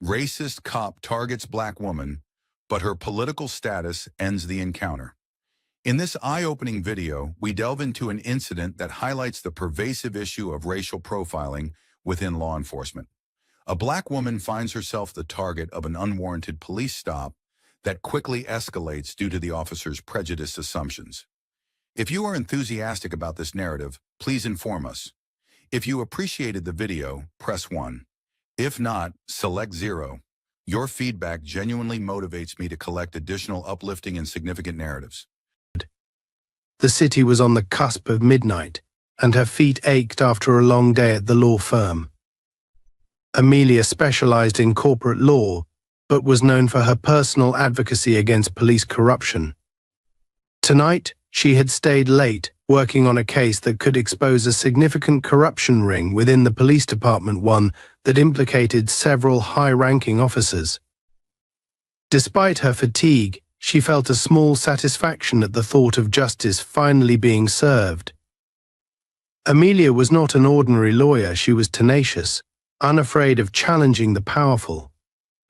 Racist cop targets black woman, but her political status ends the encounter. In this eye-opening video, we delve into an incident that highlights the pervasive issue of racial profiling within law enforcement. A black woman finds herself the target of an unwarranted police stop that quickly escalates due to the officer's prejudiced assumptions. If you are enthusiastic about this narrative, please inform us. If you appreciated the video, press 1. If not, select 0. Your feedback genuinely motivates me to collect additional uplifting and significant narratives. The city was on the cusp of midnight, and her feet ached after a long day at the law firm. Amelia specialized in corporate law, but was known for her personal advocacy against police corruption. Tonight, she had stayed late, working on a case that could expose a significant corruption ring within the police department, one that implicated several high-ranking officers. Despite her fatigue, she felt a small satisfaction at the thought of justice finally being served. Amelia was not an ordinary lawyer. She was tenacious, unafraid of challenging the powerful.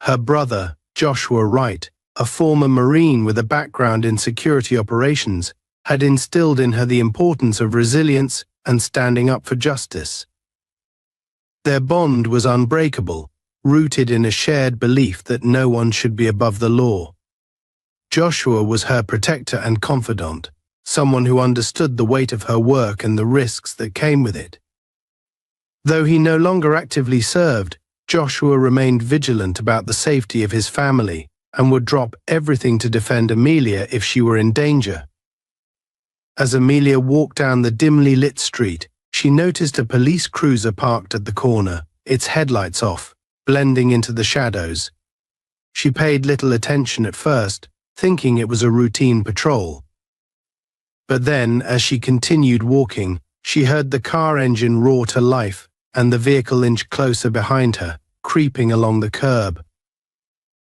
Her brother, Joshua Wright, a former Marine with a background in security operations, had instilled in her the importance of resilience and standing up for justice. Their bond was unbreakable, rooted in a shared belief that no one should be above the law. Joshua was her protector and confidant, someone who understood the weight of her work and the risks that came with it. Though he no longer actively served, Joshua remained vigilant about the safety of his family and would drop everything to defend Amelia if she were in danger. As Amelia walked down the dimly lit street, she noticed a police cruiser parked at the corner, its headlights off, blending into the shadows. She paid little attention at first, thinking it was a routine patrol. But then, as she continued walking, she heard the car engine roar to life and the vehicle inch closer behind her, creeping along the curb.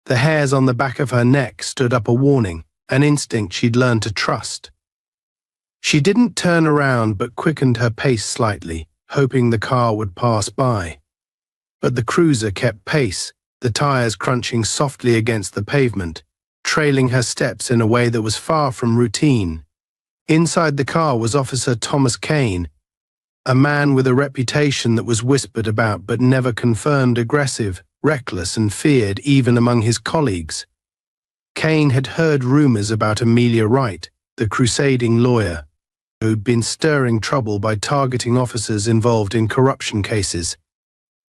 The hairs on the back of her neck stood up a warning, an instinct she'd learned to trust. She didn't turn around but quickened her pace slightly, hoping the car would pass by. But the cruiser kept pace, the tires crunching softly against the pavement, trailing her steps in a way that was far from routine. Inside the car was Officer Thomas Kane, a man with a reputation that was whispered about but never confirmed, aggressive, reckless, and feared even among his colleagues. Kane had heard rumors about Amelia Wright, the crusading lawyer, who'd been stirring trouble by targeting officers involved in corruption cases.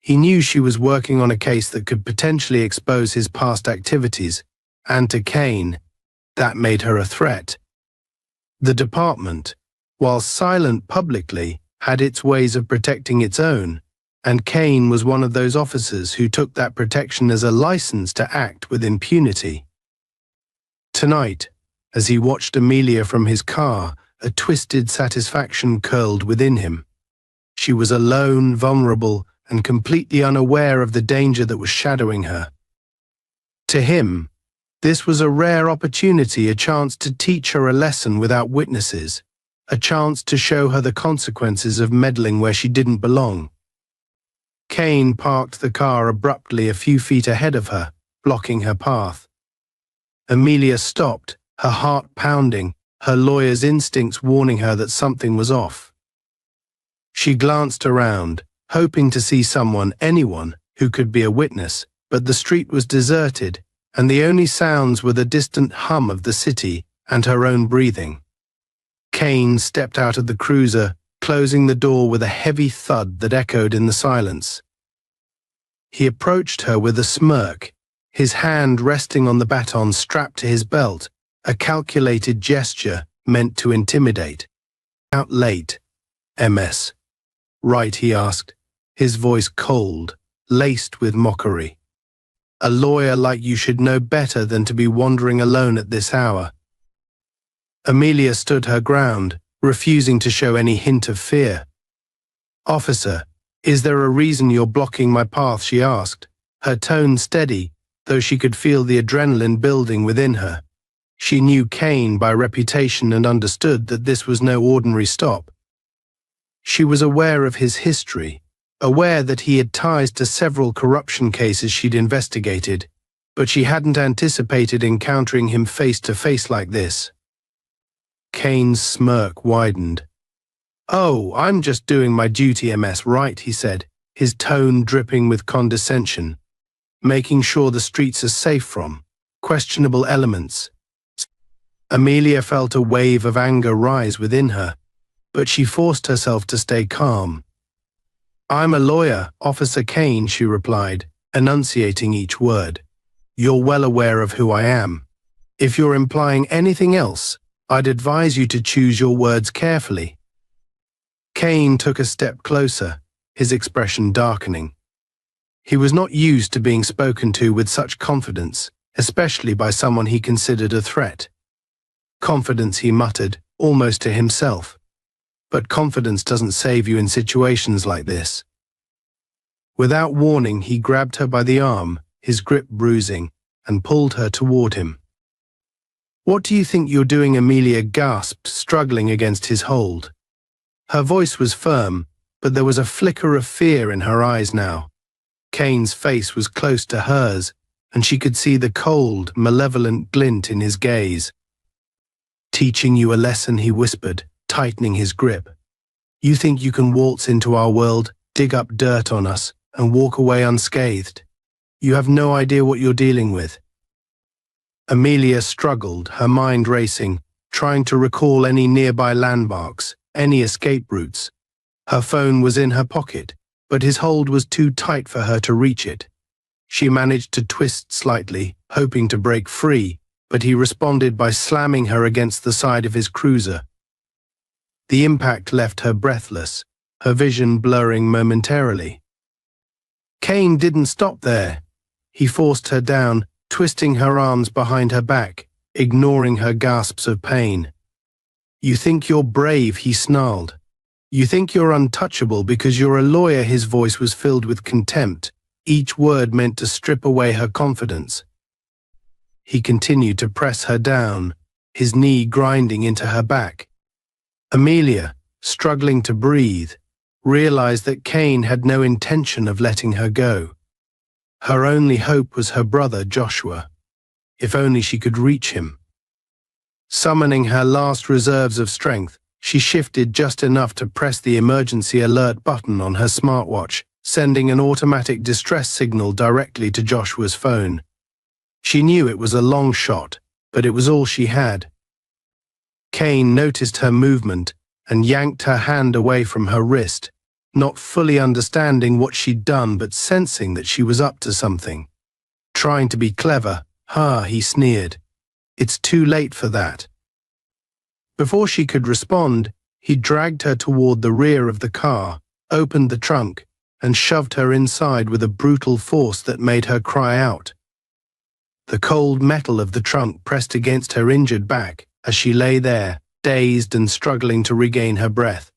He knew she was working on a case that could potentially expose his past activities, and to Kane, that made her a threat. The department, while silent publicly, had its ways of protecting its own, and Kane was one of those officers who took that protection as a license to act with impunity. Tonight, as he watched Amelia from his car, a twisted satisfaction curled within him. She was alone, vulnerable, and completely unaware of the danger that was shadowing her. To him, this was a rare opportunity, a chance to teach her a lesson without witnesses, a chance to show her the consequences of meddling where she didn't belong. Kane parked the car abruptly a few feet ahead of her, blocking her path. Amelia stopped, her heart pounding, her lawyer's instincts warning her that something was off. She glanced around, hoping to see someone, anyone, who could be a witness, but the street was deserted, and the only sounds were the distant hum of the city and her own breathing. Kane stepped out of the cruiser, closing the door with a heavy thud that echoed in the silence. He approached her with a smirk, his hand resting on the baton strapped to his belt, a calculated gesture meant to intimidate. "Out late, MS. Right?" he asked, his voice cold, laced with mockery. "A lawyer like you should know better than to be wandering alone at this hour." Amelia stood her ground, refusing to show any hint of fear. "Officer, is there a reason you're blocking my path?" she asked, her tone steady, though she could feel the adrenaline building within her. She knew Kane by reputation and understood that this was no ordinary stop. She was aware of his history, aware that he had ties to several corruption cases she'd investigated, but she hadn't anticipated encountering him face to face like this. Kane's smirk widened. "Oh, I'm just doing my duty, MS, right?" he said, his tone dripping with condescension, making sure the streets are safe from questionable elements. Amelia felt a wave of anger rise within her, but she forced herself to stay calm. "I'm a lawyer, Officer Kane," she replied, enunciating each word. "You're well aware of who I am. If you're implying anything else, I'd advise you to choose your words carefully." Kane took a step closer, his expression darkening. He was not used to being spoken to with such confidence, especially by someone he considered a threat. "Confidence," he muttered, almost to himself. But confidence doesn't save you in situations like this. Without warning, he grabbed her by the arm, his grip bruising, and pulled her toward him. "What do you think you're doing?" Amelia gasped, struggling against his hold. Her voice was firm, but there was a flicker of fear in her eyes now. Kane's face was close to hers, and she could see the cold, malevolent glint in his gaze. "Teaching you a lesson," he whispered, tightening his grip. "You think you can waltz into our world, dig up dirt on us, and walk away unscathed? You have no idea what you're dealing with." Amelia struggled, her mind racing, trying to recall any nearby landmarks, any escape routes. Her phone was in her pocket, but his hold was too tight for her to reach it. She managed to twist slightly, hoping to break free, but he responded by slamming her against the side of his cruiser. The impact left her breathless, her vision blurring momentarily. Kane didn't stop there. He forced her down, twisting her arms behind her back, ignoring her gasps of pain. "You think you're brave," he snarled. "You think you're untouchable because you're a lawyer." His voice was filled with contempt, each word meant to strip away her confidence. He continued to press her down, his knee grinding into her back. Amelia, struggling to breathe, realized that Kane had no intention of letting her go. Her only hope was her brother Joshua. If only she could reach him. Summoning her last reserves of strength, she shifted just enough to press the emergency alert button on her smartwatch, sending an automatic distress signal directly to Joshua's phone. She knew it was a long shot, but it was all she had. Kane noticed her movement and yanked her hand away from her wrist, not fully understanding what she'd done but sensing that she was up to something. "Trying to be clever, huh?" he sneered. "It's too late for that." Before she could respond, he dragged her toward the rear of the car, opened the trunk, and shoved her inside with a brutal force that made her cry out. The cold metal of the trunk pressed against her injured back as she lay there, dazed and struggling to regain her breath.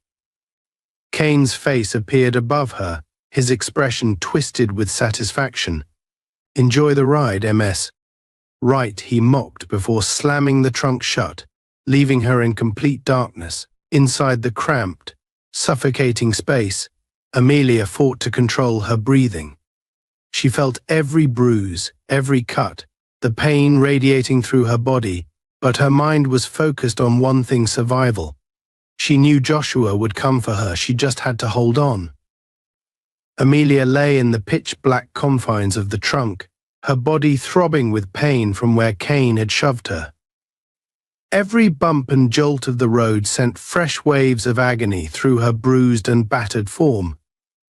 Kane's face appeared above her, his expression twisted with satisfaction. "Enjoy the ride, MS." "Right," he mocked before slamming the trunk shut, leaving her in complete darkness. Inside the cramped, suffocating space, Amelia fought to control her breathing. She felt every bruise, every cut, the pain radiating through her body, but her mind was focused on one thing: survival. She knew Joshua would come for her, she just had to hold on. Amelia lay in the pitch-black confines of the trunk, her body throbbing with pain from where Kane had shoved her. Every bump and jolt of the road sent fresh waves of agony through her bruised and battered form,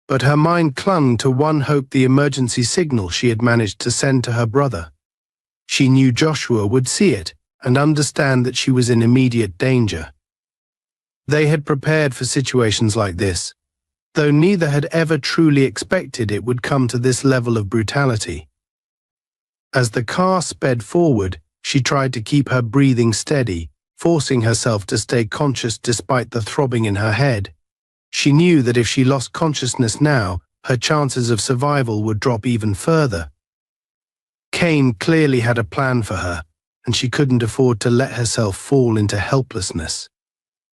but her mind clung to one hope: the emergency signal she had managed to send to her brother. She knew Joshua would see it and understand that she was in immediate danger. They had prepared for situations like this, though neither had ever truly expected it would come to this level of brutality. As the car sped forward, she tried to keep her breathing steady, forcing herself to stay conscious despite the throbbing in her head. She knew that if she lost consciousness now, her chances of survival would drop even further. Kane clearly had a plan for her, and she couldn't afford to let herself fall into helplessness.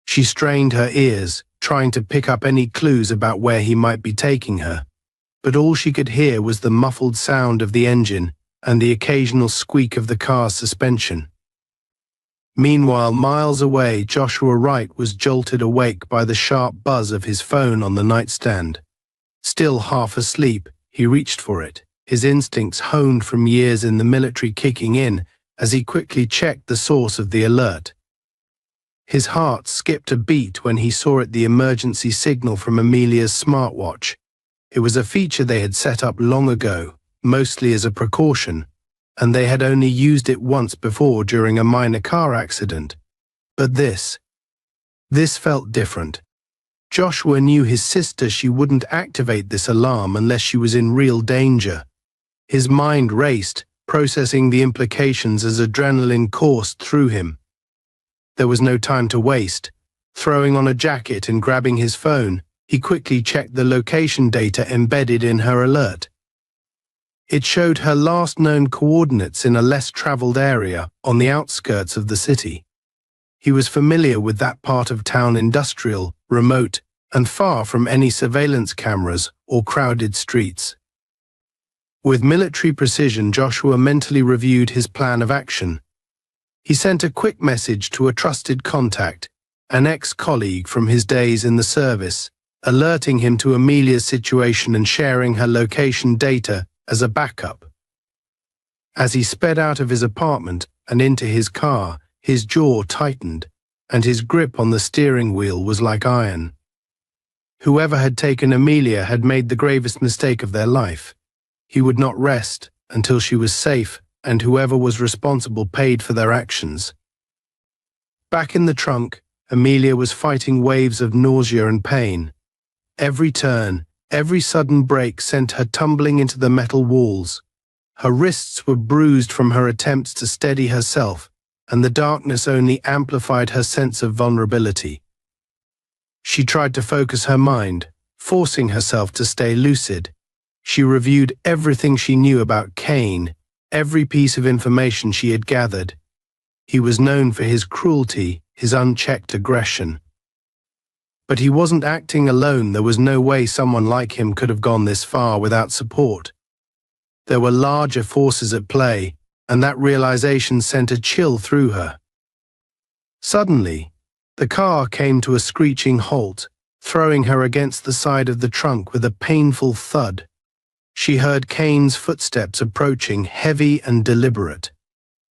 She strained her ears, trying to pick up any clues about where he might be taking her, but all she could hear was the muffled sound of the engine and the occasional squeak of the car's suspension. Meanwhile, miles away, Joshua Wright was jolted awake by the sharp buzz of his phone on the nightstand. Still half asleep, he reached for it, his instincts honed from years in the military kicking in as he quickly checked the source of the alert. His heart skipped a beat when he saw it, the emergency signal from Amelia's smartwatch. It was a feature they had set up long ago, mostly as a precaution, and they had only used it once before during a minor car accident. But this felt different. Joshua knew his sister. She wouldn't activate this alarm unless she was in real danger. His mind raced, processing the implications as adrenaline coursed through him. There was no time to waste. Throwing on a jacket and grabbing his phone, he quickly checked the location data embedded in her alert. It showed her last known coordinates in a less traveled area on the outskirts of the city. He was familiar with that part of town, industrial, remote, and far from any surveillance cameras or crowded streets. With military precision, Joshua mentally reviewed his plan of action. He sent a quick message to a trusted contact, an ex-colleague from his days in the service, alerting him to Amelia's situation and sharing her location data as a backup. As he sped out of his apartment and into his car, his jaw tightened, and his grip on the steering wheel was like iron. Whoever had taken Amelia had made the gravest mistake of their life. He would not rest until she was safe, and whoever was responsible paid for their actions. Back in the trunk, Amelia was fighting waves of nausea and pain. Every turn, every sudden break sent her tumbling into the metal walls. Her wrists were bruised from her attempts to steady herself, and the darkness only amplified her sense of vulnerability. She tried to focus her mind, forcing herself to stay lucid. She reviewed everything she knew about Kane, every piece of information she had gathered. He was known for his cruelty, his unchecked aggression. But he wasn't acting alone. There was no way someone like him could have gone this far without support. There were larger forces at play, and that realization sent a chill through her. Suddenly, the car came to a screeching halt, throwing her against the side of the trunk with a painful thud. She heard Kane's footsteps approaching, heavy and deliberate.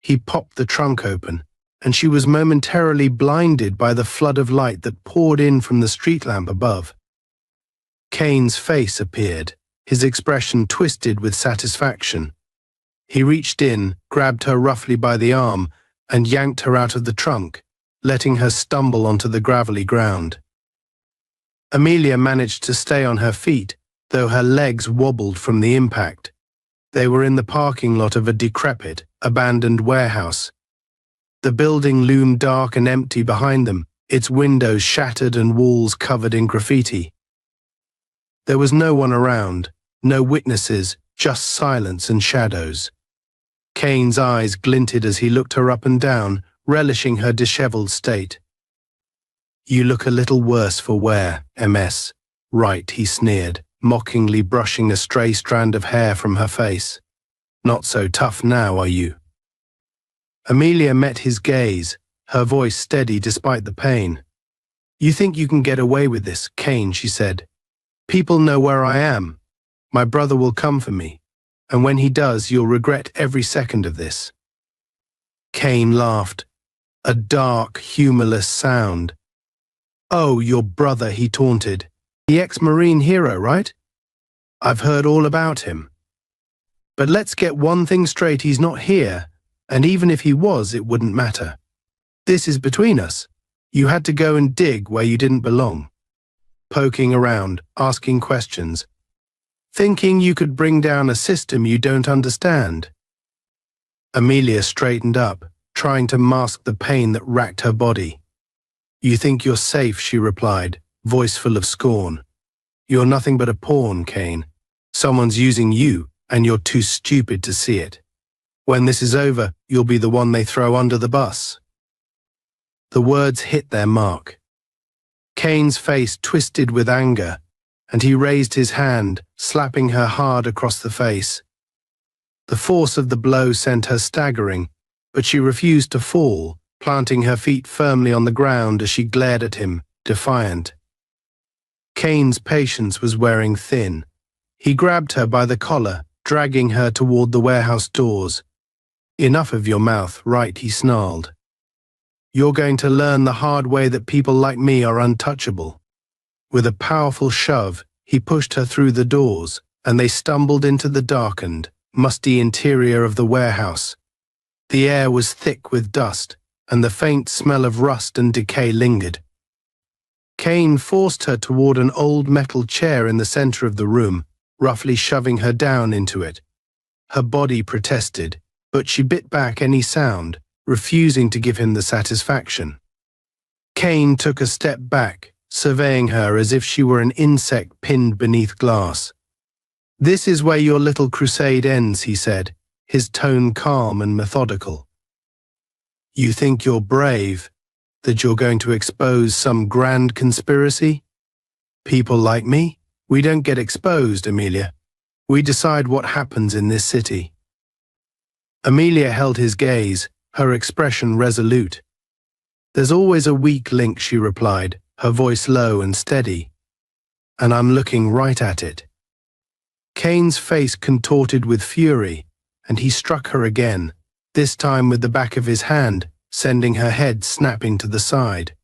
He popped the trunk open, and she was momentarily blinded by the flood of light that poured in from the street lamp above. Kane's face appeared, his expression twisted with satisfaction. He reached in, grabbed her roughly by the arm, and yanked her out of the trunk, letting her stumble onto the gravelly ground. Amelia managed to stay on her feet, though her legs wobbled from the impact. They were in the parking lot of a decrepit, abandoned warehouse. The building loomed dark and empty behind them, its windows shattered and walls covered in graffiti. There was no one around, no witnesses, just silence and shadows. Kane's eyes glinted as he looked her up and down, relishing her disheveled state. "You look a little worse for wear, MS. Right," he sneered, mockingly brushing a stray strand of hair from her face. "Not so tough now, are you?" Amelia met his gaze, her voice steady despite the pain. "You think you can get away with this, Kane," she said. "People know where I am. My brother will come for me, and when he does, you'll regret every second of this." Kane laughed, a dark, humorless sound. "Oh, your brother," he taunted. "The ex-Marine hero, right? I've heard all about him. But let's get one thing straight, he's not here, and even if he was, it wouldn't matter. This is between us. You had to go and dig where you didn't belong. Poking around, asking questions, thinking you could bring down a system you don't understand." Amelia straightened up, trying to mask the pain that racked her body. "You think you're safe," she replied, voice full of scorn. "You're nothing but a pawn, Kane. Someone's using you, and you're too stupid to see it. When this is over, you'll be the one they throw under the bus." The words hit their mark. Kane's face twisted with anger, and he raised his hand, slapping her hard across the face. The force of the blow sent her staggering, but she refused to fall, planting her feet firmly on the ground as she glared at him, defiant. Kane's patience was wearing thin. He grabbed her by the collar, dragging her toward the warehouse doors. "Enough of your mouth, right?" he snarled. "You're going to learn the hard way that people like me are untouchable." With a powerful shove, he pushed her through the doors, and they stumbled into the darkened, musty interior of the warehouse. The air was thick with dust, and the faint smell of rust and decay lingered. Kane forced her toward an old metal chair in the center of the room, roughly shoving her down into it. Her body protested, but she bit back any sound, refusing to give him the satisfaction. Kane took a step back, surveying her as if she were an insect pinned beneath glass. "This is where your little crusade ends," he said, his tone calm and methodical. "You think you're brave, that you're going to expose some grand conspiracy? People like me, we don't get exposed, Amelia. We decide what happens in this city." Amelia held his gaze, her expression resolute. "There's always a weak link," she replied, her voice low and steady. "And I'm looking right at it." Kane's face contorted with fury, and he struck her again, this time with the back of his hand, sending her head snapping to the side.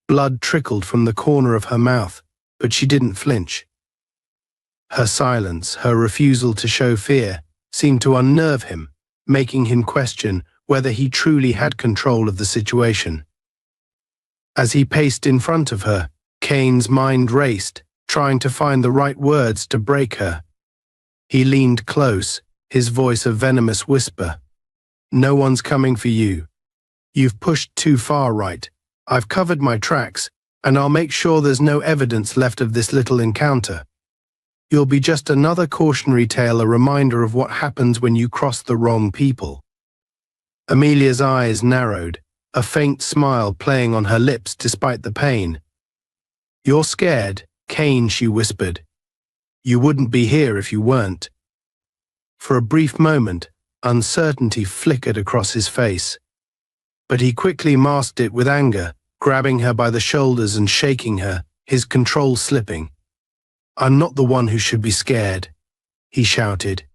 Blood trickled from the corner of her mouth, but she didn't flinch. Her silence, her refusal to show fear, seemed to unnerve him, making him question whether he truly had control of the situation. As he paced in front of her, Kane's mind raced, trying to find the right words to break her. He leaned close, his voice a venomous whisper. "No one's coming for you. You've pushed too far right. I've covered my tracks, and I'll make sure there's no evidence left of this little encounter. You'll be just another cautionary tale, a reminder of what happens when you cross the wrong people." Amelia's eyes narrowed, a faint smile playing on her lips despite the pain. "You're scared, Kane," she whispered. "You wouldn't be here if you weren't." For a brief moment, uncertainty flickered across his face. But he quickly masked it with anger, grabbing her by the shoulders and shaking her, his control slipping. "I'm not the one who should be scared," he shouted,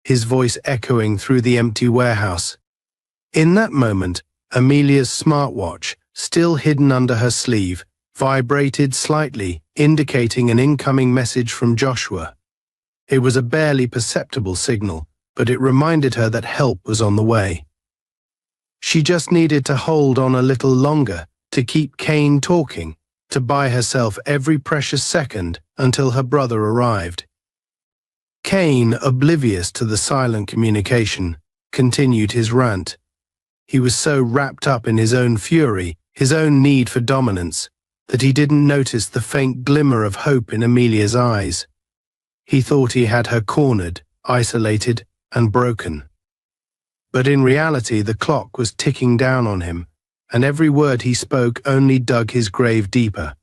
his voice echoing through the empty warehouse. In that moment, Amelia's smartwatch, still hidden under her sleeve, vibrated slightly, indicating an incoming message from Joshua. It was a barely perceptible signal, but it reminded her that help was on the way. She just needed to hold on a little longer, to keep Kane talking, to buy herself every precious second until her brother arrived. Kane, oblivious to the silent communication, continued his rant. He was so wrapped up in his own fury, his own need for dominance, that he didn't notice the faint glimmer of hope in Amelia's eyes. He thought he had her cornered, isolated, and broken. But in reality, the clock was ticking down on him, and every word he spoke only dug his grave deeper.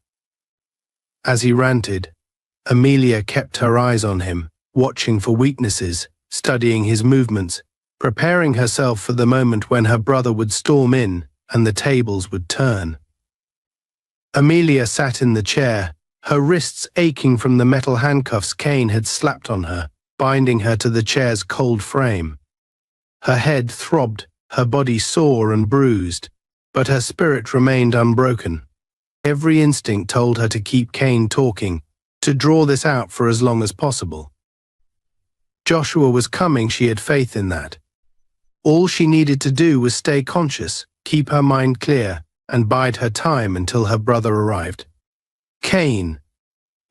As he ranted, Amelia kept her eyes on him, watching for weaknesses, studying his movements, preparing herself for the moment when her brother would storm in and the tables would turn. Amelia sat in the chair, her wrists aching from the metal handcuffs Kane had slapped on her, binding her to the chair's cold frame. Her head throbbed, her body sore and bruised, but her spirit remained unbroken. Every instinct told her to keep Kane talking, to draw this out for as long as possible. Joshua was coming, she had faith in that. All she needed to do was stay conscious, keep her mind clear, and bide her time until her brother arrived. Kane,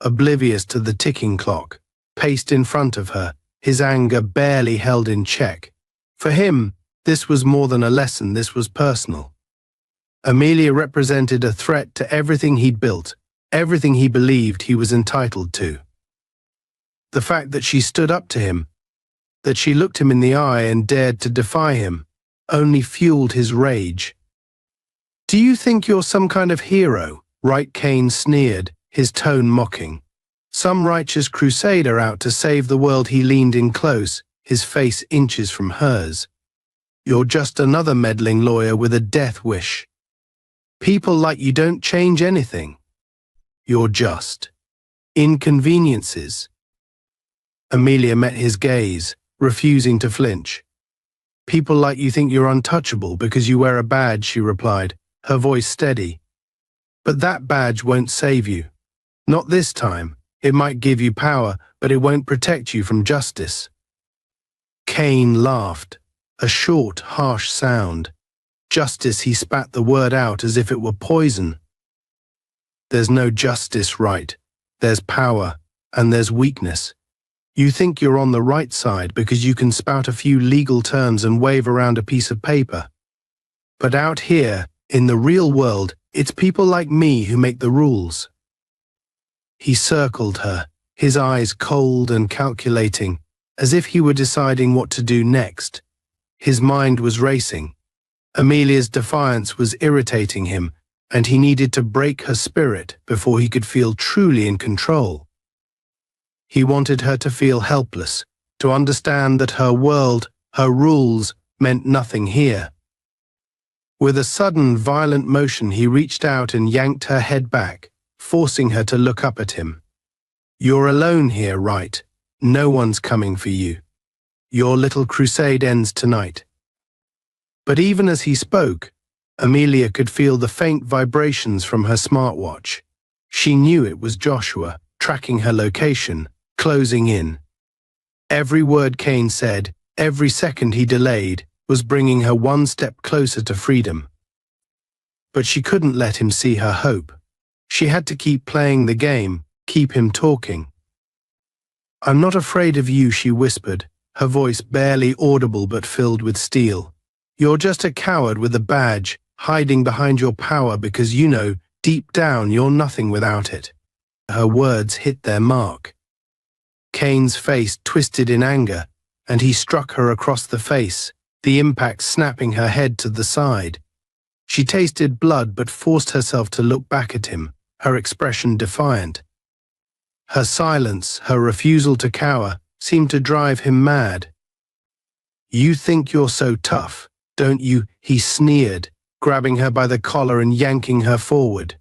oblivious to the ticking clock, paced in front of her, his anger barely held in check. For him, this was more than a lesson, this was personal. Amelia represented a threat to everything he'd built, everything he believed he was entitled to. The fact that she stood up to him, that she looked him in the eye and dared to defy him, only fueled his rage. "Do you think you're some kind of hero, Right, Cain sneered, his tone mocking. Some righteous crusader out to save the world. He leaned in close, his face inches from hers. You're just another meddling lawyer with a death wish. People like you don't change anything. You're just inconveniences. Amelia met his gaze, refusing to flinch. People like you think you're untouchable because you wear a badge, she replied, her voice steady. But that badge won't save you. Not this time. It might give you power, but it won't protect you from justice. Cain laughed, a short, harsh sound. Justice, he spat the word out as if it were poison. There's no justice, right? There's power, and there's weakness. You think you're on the right side because you can spout a few legal terms and wave around a piece of paper. But out here, in the real world, it's people like me who make the rules. He circled her, his eyes cold and calculating, as if he were deciding what to do next. His mind was racing. Amelia's defiance was irritating him, and he needed to break her spirit before he could feel truly in control. He wanted her to feel helpless, to understand that her world, her rules, meant nothing here. With a sudden, violent motion, he reached out and yanked her head back, forcing her to look up at him. You're alone here, right? No one's coming for you. Your little crusade ends tonight. But even as he spoke, Amelia could feel the faint vibrations from her smartwatch. She knew it was Joshua, tracking her location, closing in. Every word Cain said, every second he delayed, was bringing her one step closer to freedom. But she couldn't let him see her hope. She had to keep playing the game, keep him talking. I'm not afraid of you, she whispered, her voice barely audible but filled with steel. You're just a coward with a badge, hiding behind your power because you know, deep down, you're nothing without it. Her words hit their mark. Cain's face twisted in anger, and he struck her across the face, the impact snapping her head to the side. She tasted blood but forced herself to look back at him, her expression defiant. Her silence, her refusal to cower, seemed to drive him mad. You think you're so tough, don't you? He sneered, grabbing her by the collar and yanking her forward.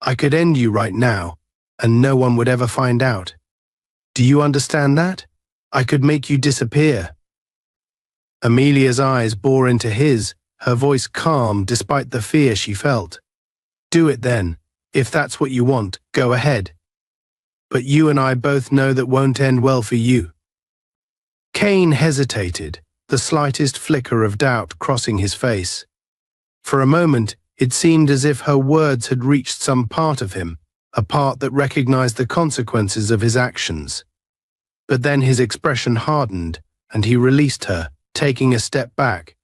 I could end you right now, and no one would ever find out. Do you understand that? I could make you disappear. Amelia's eyes bore into his, her voice calm despite the fear she felt. Do it then. If that's what you want, go ahead. But you and I both know that won't end well for you. Cain hesitated, the slightest flicker of doubt crossing his face. For a moment, it seemed as if her words had reached some part of him, a part that recognized the consequences of his actions. But then his expression hardened, and he released her, taking a step back.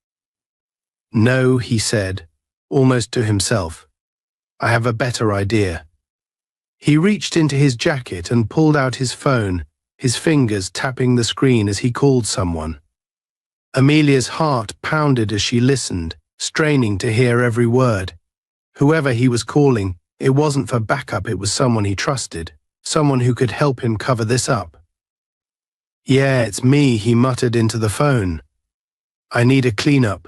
No, he said, almost to himself. I have a better idea. He reached into his jacket and pulled out his phone, his fingers tapping the screen as he called someone. Amelia's heart pounded as she listened, straining to hear every word. Whoever he was calling, it wasn't for backup, it was someone he trusted, someone who could help him cover this up. Yeah, it's me, he muttered into the phone. I need a cleanup.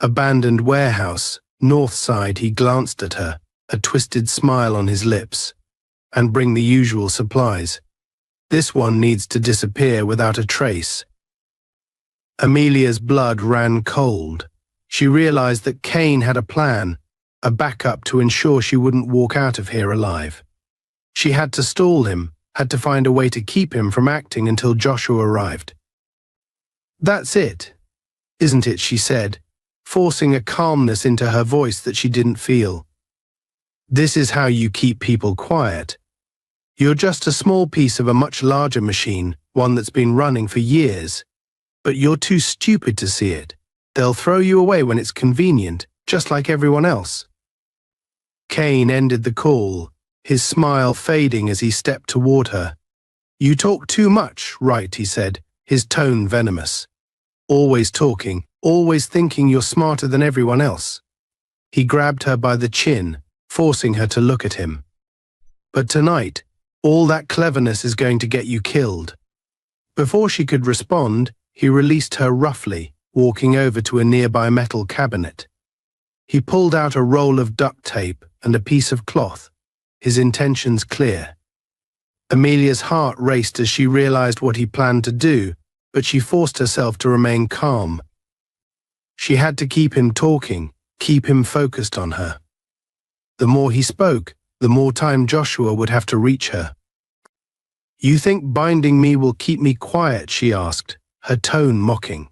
Abandoned warehouse, north side. He glanced at her, a twisted smile on his lips. And bring the usual supplies. This one needs to disappear without a trace. Amelia's blood ran cold. She realized that Cain had a plan, a backup to ensure she wouldn't walk out of here alive. She had to stall him, had to find a way to keep him from acting until Joshua arrived. That's it, isn't it? She said, forcing a calmness into her voice that she didn't feel. This is how you keep people quiet. You're just a small piece of a much larger machine, one that's been running for years. But you're too stupid to see it. They'll throw you away when it's convenient, just like everyone else. Cain ended the call, his smile fading as he stepped toward her. You talk too much, right? He said, his tone venomous. Always talking, always thinking you're smarter than everyone else. He grabbed her by the chin, forcing her to look at him. "But tonight, all that cleverness is going to get you killed." Before she could respond, he released her roughly, walking over to a nearby metal cabinet. He pulled out a roll of duct tape and a piece of cloth, his intentions clear. Amelia's heart raced as she realized what he planned to do, but she forced herself to remain calm. She had to keep him talking, keep him focused on her. The more he spoke, the more time Joshua would have to reach her. "You think binding me will keep me quiet?" she asked, her tone mocking.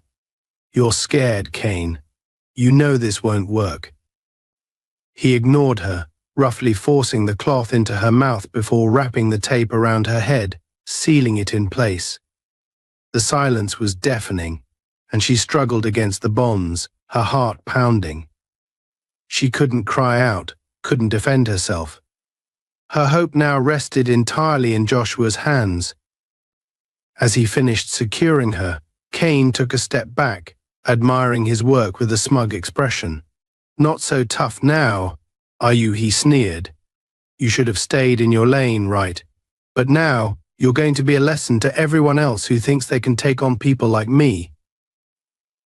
"You're scared, Kane. You know this won't work." He ignored her, roughly forcing the cloth into her mouth before wrapping the tape around her head, sealing it in place. The silence was deafening, and she struggled against the bonds, her heart pounding. She couldn't cry out, couldn't defend herself. Her hope now rested entirely in Joshua's hands. As he finished securing her, Kane took a step back, admiring his work with a smug expression. "Not so tough now, are you?" he sneered. "You should have stayed in your lane, right? But now, you're going to be a lesson to everyone else who thinks they can take on people like me."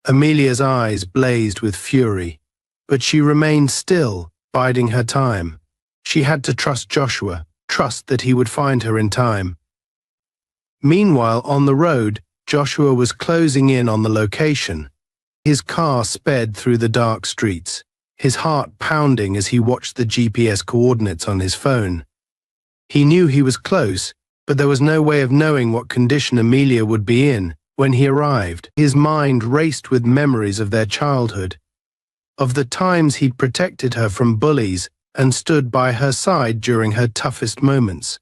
Amelia's eyes blazed with fury, but she remained still, biding her time. She had to trust Joshua, trust that he would find her in time. Meanwhile, on the road, Joshua was closing in on the location. His car sped through the dark streets, his heart pounding as he watched the GPS coordinates on his phone. He knew he was close, but there was no way of knowing what condition Amelia would be in when he arrived. His mind raced with memories of their childhood, of the times he'd protected her from bullies and stood by her side during her toughest moments.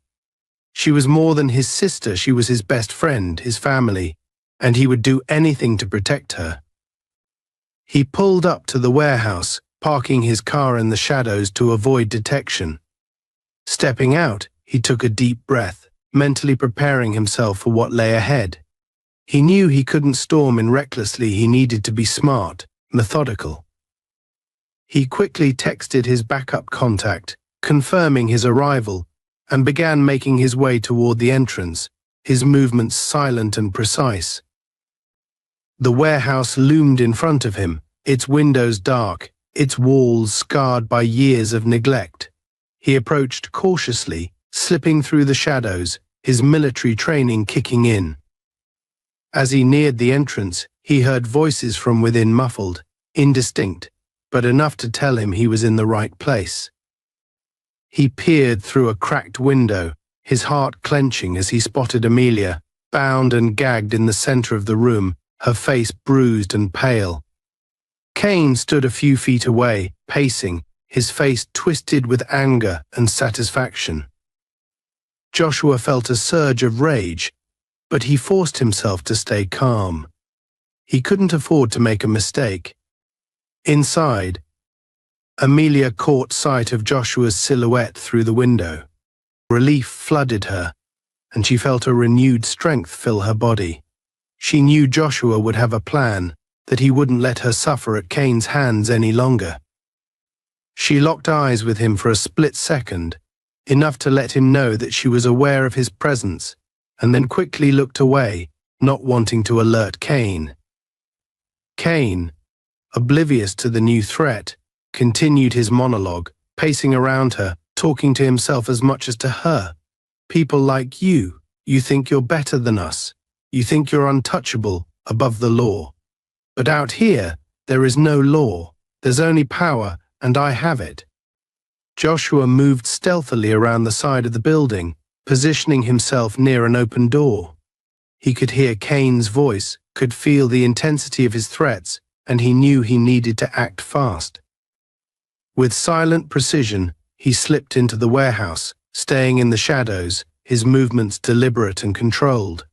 She was more than his sister, she was his best friend, his family, and he would do anything to protect her. He pulled up to the warehouse, parking his car in the shadows to avoid detection. Stepping out, he took a deep breath, mentally preparing himself for what lay ahead. He knew he couldn't storm in recklessly, he needed to be smart, methodical. He quickly texted his backup contact, confirming his arrival, and began making his way toward the entrance, his movements silent and precise. The warehouse loomed in front of him, its windows dark, its walls scarred by years of neglect. He approached cautiously, slipping through the shadows, his military training kicking in. As he neared the entrance, he heard voices from within, muffled, indistinct, but enough to tell him he was in the right place. He peered through a cracked window, his heart clenching as he spotted Amelia, bound and gagged in the center of the room, her face bruised and pale. Kane stood a few feet away, pacing, his face twisted with anger and satisfaction. Joshua felt a surge of rage, but he forced himself to stay calm. He couldn't afford to make a mistake. Inside, Amelia caught sight of Joshua's silhouette through the window. Relief flooded her, and she felt a renewed strength fill her body. She knew Joshua would have a plan, that he wouldn't let her suffer at Kane's hands any longer. She locked eyes with him for a split second, enough to let him know that she was aware of his presence, and then quickly looked away, not wanting to alert Kane. Kane, oblivious to the new threat, continued his monologue, pacing around her, talking to himself as much as to her. "People like you think you're better than us. You think you're untouchable, above the law. But out here, there is no law. There's only power, and I have it." Joshua moved stealthily around the side of the building, positioning himself near an open door. He could hear Kane's voice, could feel the intensity of his threats, and he knew he needed to act fast. With silent precision, he slipped into the warehouse, staying in the shadows, his movements deliberate and controlled.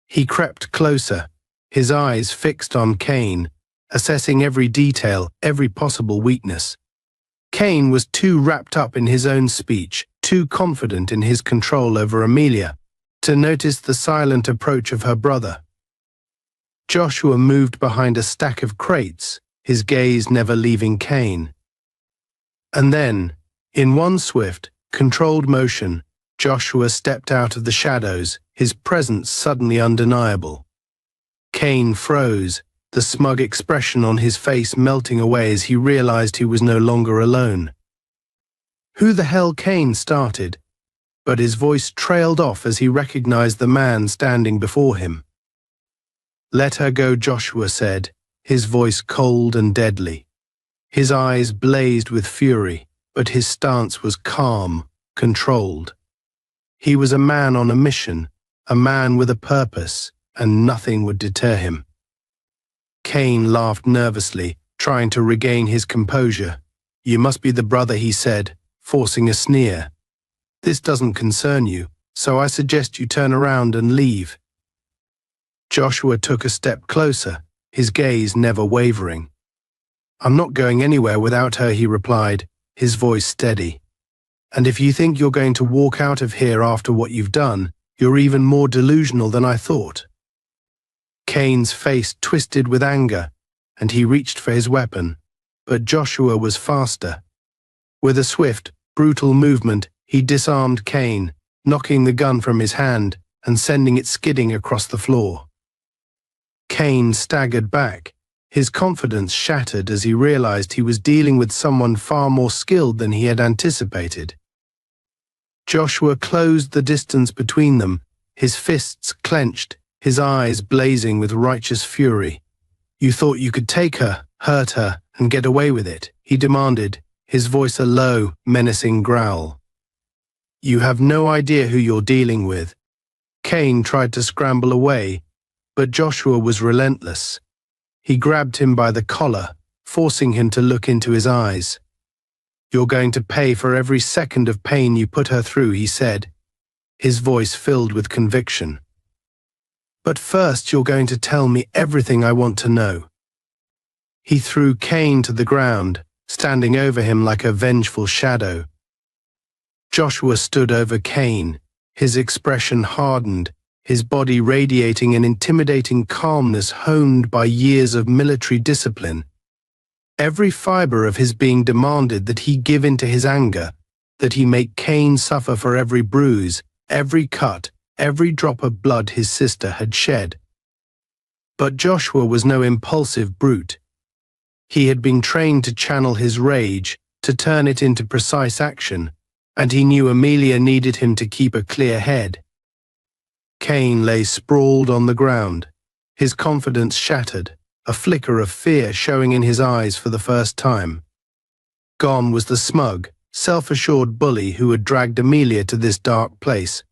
He crept closer, his eyes fixed on Kane, assessing every detail, every possible weakness. Kane was too wrapped up in his own speech, too confident in his control over Amelia, to notice the silent approach of her brother. Joshua moved behind a stack of crates, his gaze never leaving Kane. And then, in one swift, controlled motion, Joshua stepped out of the shadows, his presence suddenly undeniable. Cain froze, the smug expression on his face melting away as he realized he was no longer alone. "Who the hell?" Cain started, but his voice trailed off as he recognized the man standing before him. "Let her go," Joshua said, his voice cold and deadly. His eyes blazed with fury, but his stance was calm, controlled. He was a man on a mission, a man with a purpose, and nothing would deter him. Cain laughed nervously, trying to regain his composure. "You must be the brother," he said, forcing a sneer. "This doesn't concern you, so I suggest you turn around and leave." Joshua took a step closer, his gaze never wavering. "I'm not going anywhere without her," he replied, his voice steady. "And if you think you're going to walk out of here after what you've done, you're even more delusional than I thought." Cain's face twisted with anger, and he reached for his weapon, but Joshua was faster. With a swift, brutal movement, he disarmed Cain, knocking the gun from his hand and sending it skidding across the floor. Cain staggered back, his confidence shattered as he realized he was dealing with someone far more skilled than he had anticipated. Joshua closed the distance between them, his fists clenched, his eyes blazing with righteous fury. "You thought you could take her, hurt her, and get away with it?" he demanded, his voice a low, menacing growl. "You have no idea who you're dealing with." Cain tried to scramble away, but Joshua was relentless. He grabbed him by the collar, forcing him to look into his eyes. "You're going to pay for every second of pain you put her through," he said, his voice filled with conviction. "But first you're going to tell me everything I want to know." He threw Cain to the ground, standing over him like a vengeful shadow. Joshua stood over Cain, his expression hardened, his body radiating an intimidating calmness honed by years of military discipline. Every fiber of his being demanded that he give in to his anger, that he make Cain suffer for every bruise, every cut, every drop of blood his sister had shed. But Joshua was no impulsive brute. He had been trained to channel his rage, to turn it into precise action, and he knew Amelia needed him to keep a clear head. Cain lay sprawled on the ground, his confidence shattered, a flicker of fear showing in his eyes for the first time. Gone was the smug, self-assured bully who had dragged Amelia to this dark place.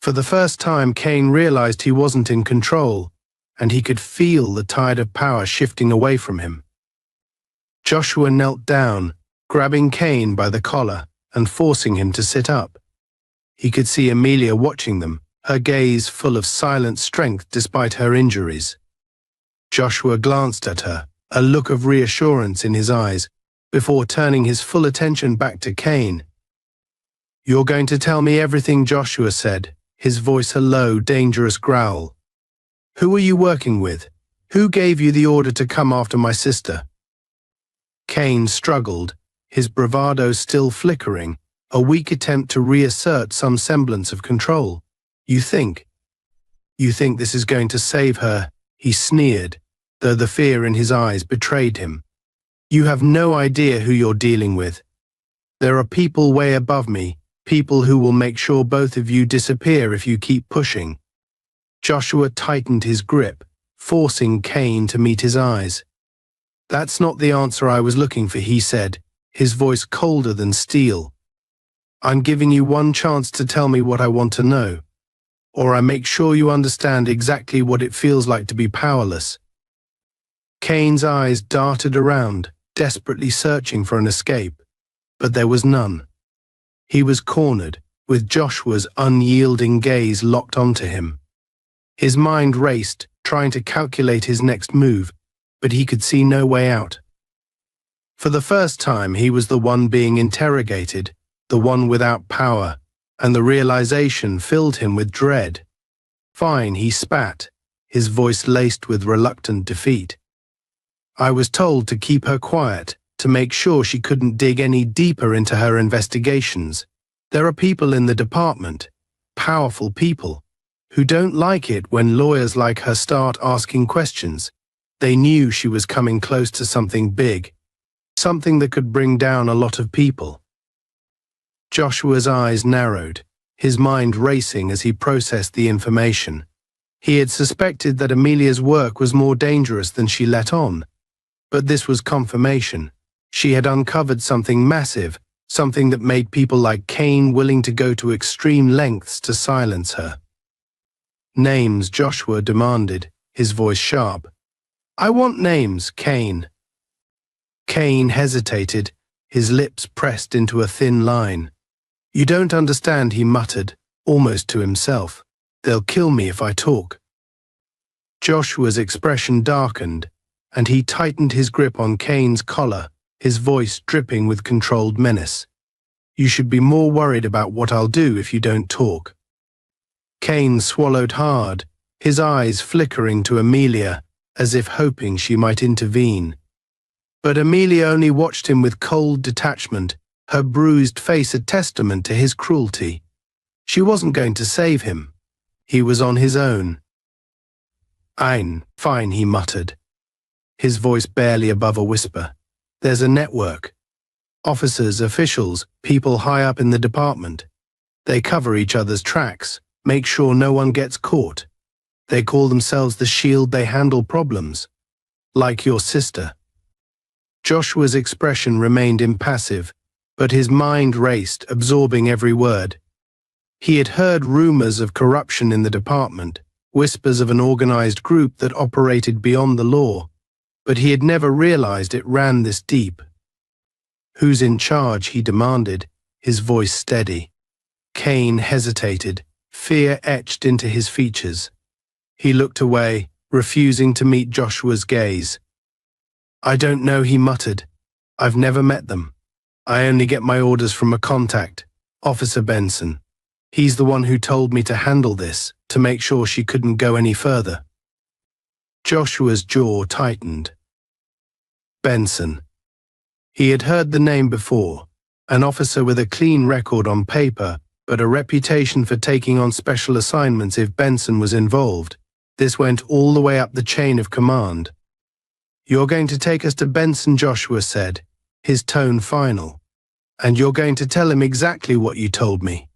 For the first time, Cain realized he wasn't in control, and he could feel the tide of power shifting away from him. Joshua knelt down, grabbing Cain by the collar and forcing him to sit up. He could see Amelia watching them, her gaze full of silent strength despite her injuries. Joshua glanced at her, a look of reassurance in his eyes, before turning his full attention back to Cain. "You're going to tell me everything," Joshua said, his voice a low, dangerous growl. "Who are you working with? Who gave you the order to come after my sister?" Cain struggled, his bravado still flickering, a weak attempt to reassert some semblance of control. You think this is going to save her?" he sneered, though the fear in his eyes betrayed him. "You have no idea who you're dealing with. There are people way above me, people who will make sure both of you disappear if you keep pushing." Joshua tightened his grip, forcing Cain to meet his eyes. "That's not the answer I was looking for," he said, his voice colder than steel. "I'm giving you one chance to tell me what I want to know, or I make sure you understand exactly what it feels like to be powerless." Cain's eyes darted around, desperately searching for an escape, but there was none. He was cornered, with Joshua's unyielding gaze locked onto him. His mind raced, trying to calculate his next move, but he could see no way out. For the first time, he was the one being interrogated, the one without power, and the realization filled him with dread. "Fine," he spat, his voice laced with reluctant defeat. "I was told to keep her quiet, to make sure she couldn't dig any deeper into her investigations. There are people in the department, powerful people, who don't like it when lawyers like her start asking questions. They knew she was coming close to something big, something that could bring down a lot of people. Joshua's eyes narrowed, his mind racing as he processed the information. He had suspected that Amelia's work was more dangerous than she let on, but this was confirmation. She had uncovered something massive, something that made people like Kane willing to go to extreme lengths to silence her. Names, Joshua demanded, his voice sharp. I want names, Kane. Kane hesitated, his lips pressed into a thin line. You don't understand, he muttered, almost to himself. They'll kill me if I talk. Joshua's expression darkened, and he tightened his grip on Kane's collar, his voice dripping with controlled menace. You should be more worried about what I'll do if you don't talk. Kane swallowed hard, his eyes flickering to Amelia, as if hoping she might intervene. But Amelia only watched him with cold detachment, her bruised face a testament to his cruelty. She wasn't going to save him. He was on his own. Fine, he muttered, his voice barely above a whisper. There's a network. Officers, officials, people high up in the department. They cover each other's tracks, make sure no one gets caught. They call themselves the Shield. They handle problems. Like your sister. Joshua's expression remained impassive, but his mind raced, absorbing every word. He had heard rumors of corruption in the department, whispers of an organized group that operated beyond the law, but he had never realized it ran this deep. Who's in charge? He demanded, his voice steady. Kane hesitated, fear etched into his features. He looked away, refusing to meet Joshua's gaze. I don't know, he muttered. I've never met them. I only get my orders from a contact, Officer Benson. He's the one who told me to handle this, to make sure she couldn't go any further. Joshua's jaw tightened. Benson. He had heard the name before, an officer with a clean record on paper, but a reputation for taking on special assignments if Benson was involved. This went all the way up the chain of command. You're going to take us to Benson, Joshua said, his tone final. And you're going to tell him exactly what you told me.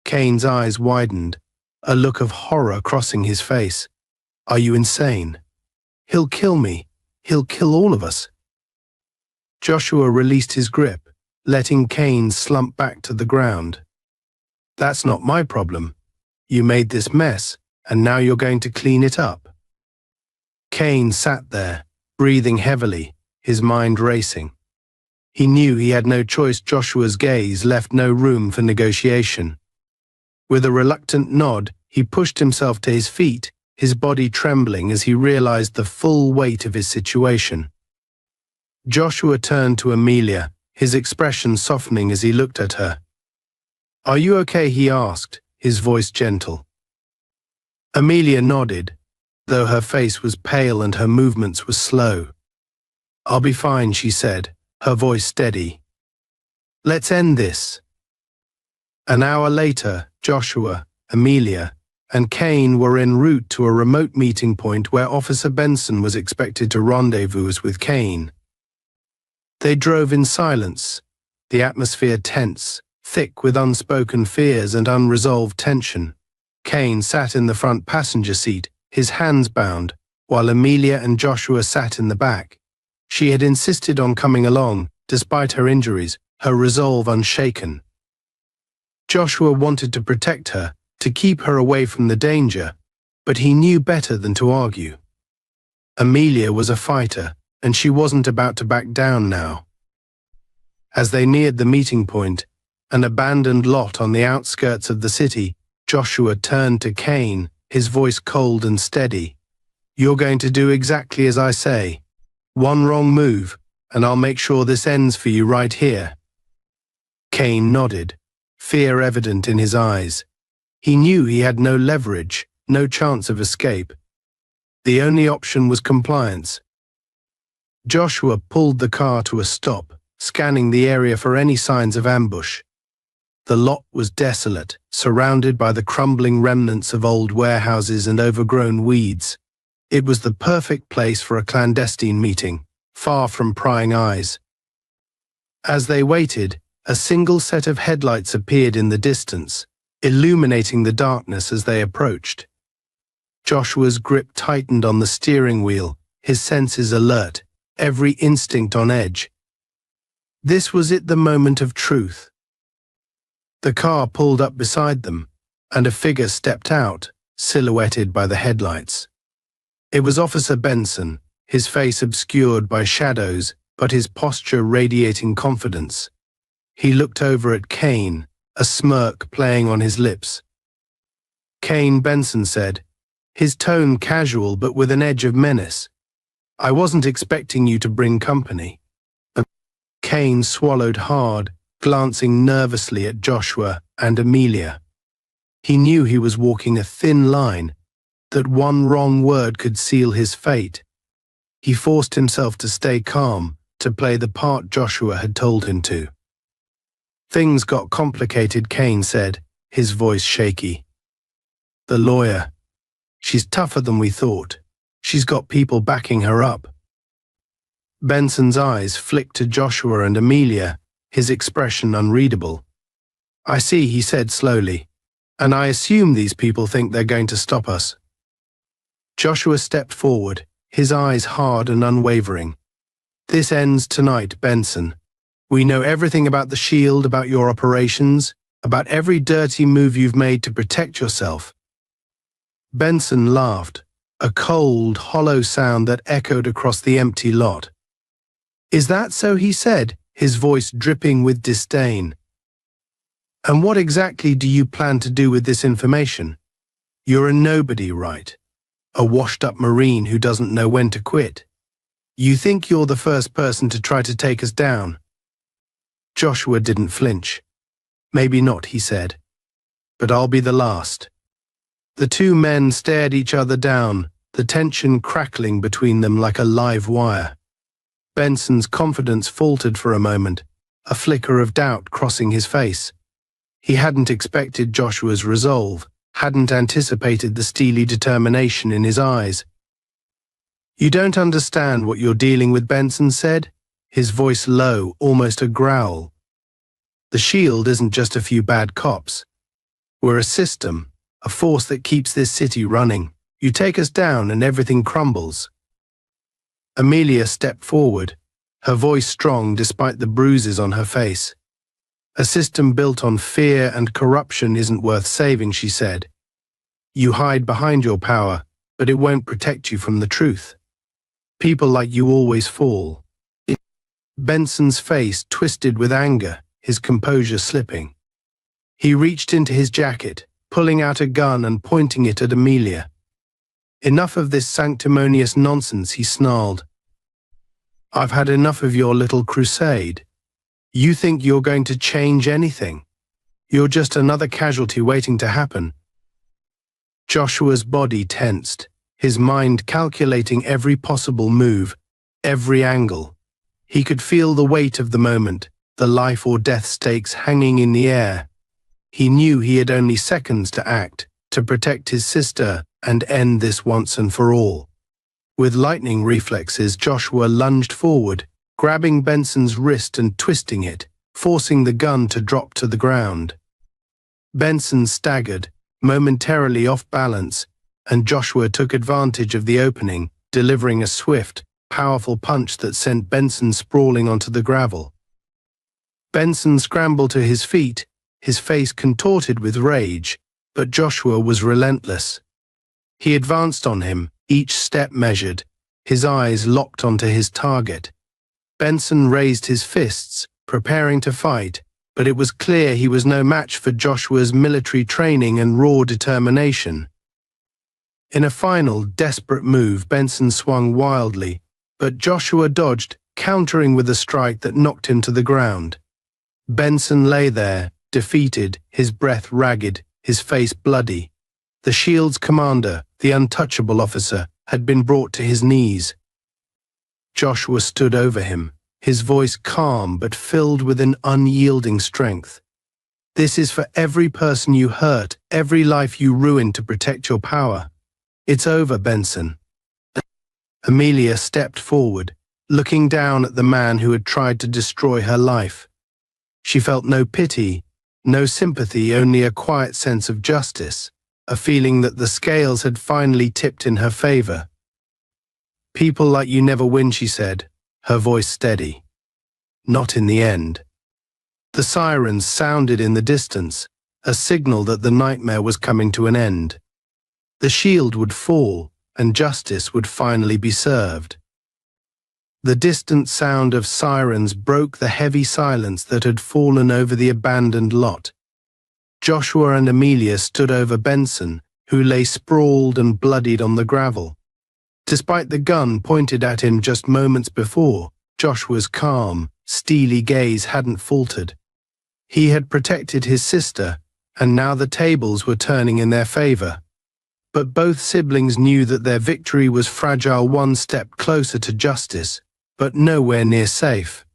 Kane's eyes widened, a look of horror crossing his face. Are you insane? He'll kill me. He'll kill all of us. Joshua released his grip, letting Kane slump back to the ground. That's not my problem. You made this mess, and now you're going to clean it up. Kane sat there, breathing heavily, his mind racing. He knew he had no choice. Joshua's gaze left no room for negotiation. With a reluctant nod, he pushed himself to his feet, his body trembling as he realized the full weight of his situation. Joshua turned to Amelia, his expression softening as he looked at her. Are you okay? He asked, his voice gentle. Amelia nodded, though her face was pale and her movements were slow. I'll be fine, she said, her voice steady. Let's end this. An hour later, Joshua, Amelia, and Kane were en route to a remote meeting point where Officer Benson was expected to rendezvous with Kane. They drove in silence, the atmosphere tense, thick with unspoken fears and unresolved tension. Kane sat in the front passenger seat, his hands bound, while Amelia and Joshua sat in the back. She had insisted on coming along, despite her injuries, her resolve unshaken. Joshua wanted to protect her, to keep her away from the danger, but he knew better than to argue. Amelia was a fighter, and she wasn't about to back down now. As they neared the meeting point, an abandoned lot on the outskirts of the city, Joshua turned to Kane, his voice cold and steady. You're going to do exactly as I say. One wrong move, and I'll make sure this ends for you right here. Kane nodded, fear evident in his eyes. He knew he had no leverage, no chance of escape. The only option was compliance. Joshua pulled the car to a stop, scanning the area for any signs of ambush. The lot was desolate, surrounded by the crumbling remnants of old warehouses and overgrown weeds. It was the perfect place for a clandestine meeting, far from prying eyes. As they waited, a single set of headlights appeared in the distance, illuminating the darkness as they approached. Joshua's grip tightened on the steering wheel, his senses alert, every instinct on edge. This was it, the moment of truth. The car pulled up beside them, and a figure stepped out, silhouetted by the headlights. It was Officer Benson, his face obscured by shadows, but his posture radiating confidence. He looked over at Kane, a smirk playing on his lips. "Kane," Benson said, his tone casual but with an edge of menace. "I wasn't expecting you to bring company." Kane swallowed hard, glancing nervously at Joshua and Amelia. He knew he was walking a thin line, that one wrong word could seal his fate. He forced himself to stay calm, to play the part Joshua had told him to. "Things got complicated," Kane said, his voice shaky. "The lawyer. She's tougher than we thought. She's got people backing her up." Benson's eyes flicked to Joshua and Amelia, his expression unreadable. "I see," he said slowly, "and I assume these people think they're going to stop us." Joshua stepped forward, his eyes hard and unwavering. "This ends tonight, Benson. We know everything about the Shield, about your operations, about every dirty move you've made to protect yourself." Benson laughed, a cold, hollow sound that echoed across the empty lot. "Is that so?" he said, his voice dripping with disdain. "And what exactly do you plan to do with this information? You're a nobody, right? A washed-up Marine who doesn't know when to quit. You think you're the first person to try to take us down?" Joshua didn't flinch. "Maybe not," he said, "but I'll be the last." The two men stared each other down, the tension crackling between them like a live wire. Benson's confidence faltered for a moment, a flicker of doubt crossing his face. He hadn't expected Joshua's resolve, hadn't anticipated the steely determination in his eyes. "You don't understand what you're dealing with," Benson said, his voice low, almost a growl. "The Shield isn't just a few bad cops. We're a system, a force that keeps this city running. You take us down and everything crumbles." Amelia stepped forward, her voice strong despite the bruises on her face. "A system built on fear and corruption isn't worth saving," she said. "You hide behind your power, but it won't protect you from the truth. People like you always fall." Benson's face twisted with anger, his composure slipping. He reached into his jacket, pulling out a gun and pointing it at Amelia. "Enough of this sanctimonious nonsense," he snarled. "I've had enough of your little crusade. You think you're going to change anything? You're just another casualty waiting to happen." Joshua's body tensed, his mind calculating every possible move, every angle. He could feel the weight of the moment, the life or death stakes hanging in the air. He knew he had only seconds to act, to protect his sister and end this once and for all. With lightning reflexes, Joshua lunged forward, grabbing Benson's wrist and twisting it, forcing the gun to drop to the ground. Benson staggered, momentarily off balance, and Joshua took advantage of the opening, delivering a swift, powerful punch that sent Benson sprawling onto the gravel. Benson scrambled to his feet, his face contorted with rage, but Joshua was relentless. He advanced on him, each step measured, his eyes locked onto his target. Benson raised his fists, preparing to fight, but it was clear he was no match for Joshua's military training and raw determination. In a final, desperate move, Benson swung wildly, but Joshua dodged, countering with a strike that knocked him to the ground. Benson lay there, defeated, his breath ragged, his face bloody. The Shield's commander, the untouchable officer, had been brought to his knees. Joshua stood over him, his voice calm but filled with an unyielding strength. This is for every person you hurt, every life you ruined to protect your power. It's over, Benson. Amelia stepped forward, looking down at the man who had tried to destroy her life. She felt no pity, no sympathy, only a quiet sense of justice, a feeling that the scales had finally tipped in her favor. "People like you never win," she said, her voice steady. "Not in the end." The sirens sounded in the distance, a signal that the nightmare was coming to an end. The shield would fall, and justice would finally be served. The distant sound of sirens broke the heavy silence that had fallen over the abandoned lot. Joshua and Amelia stood over Benson, who lay sprawled and bloodied on the gravel. Despite the gun pointed at him just moments before, Joshua's calm, steely gaze hadn't faltered. He had protected his sister, and now the tables were turning in their favor. But both siblings knew that their victory was fragile, one step closer to justice, but nowhere near safe.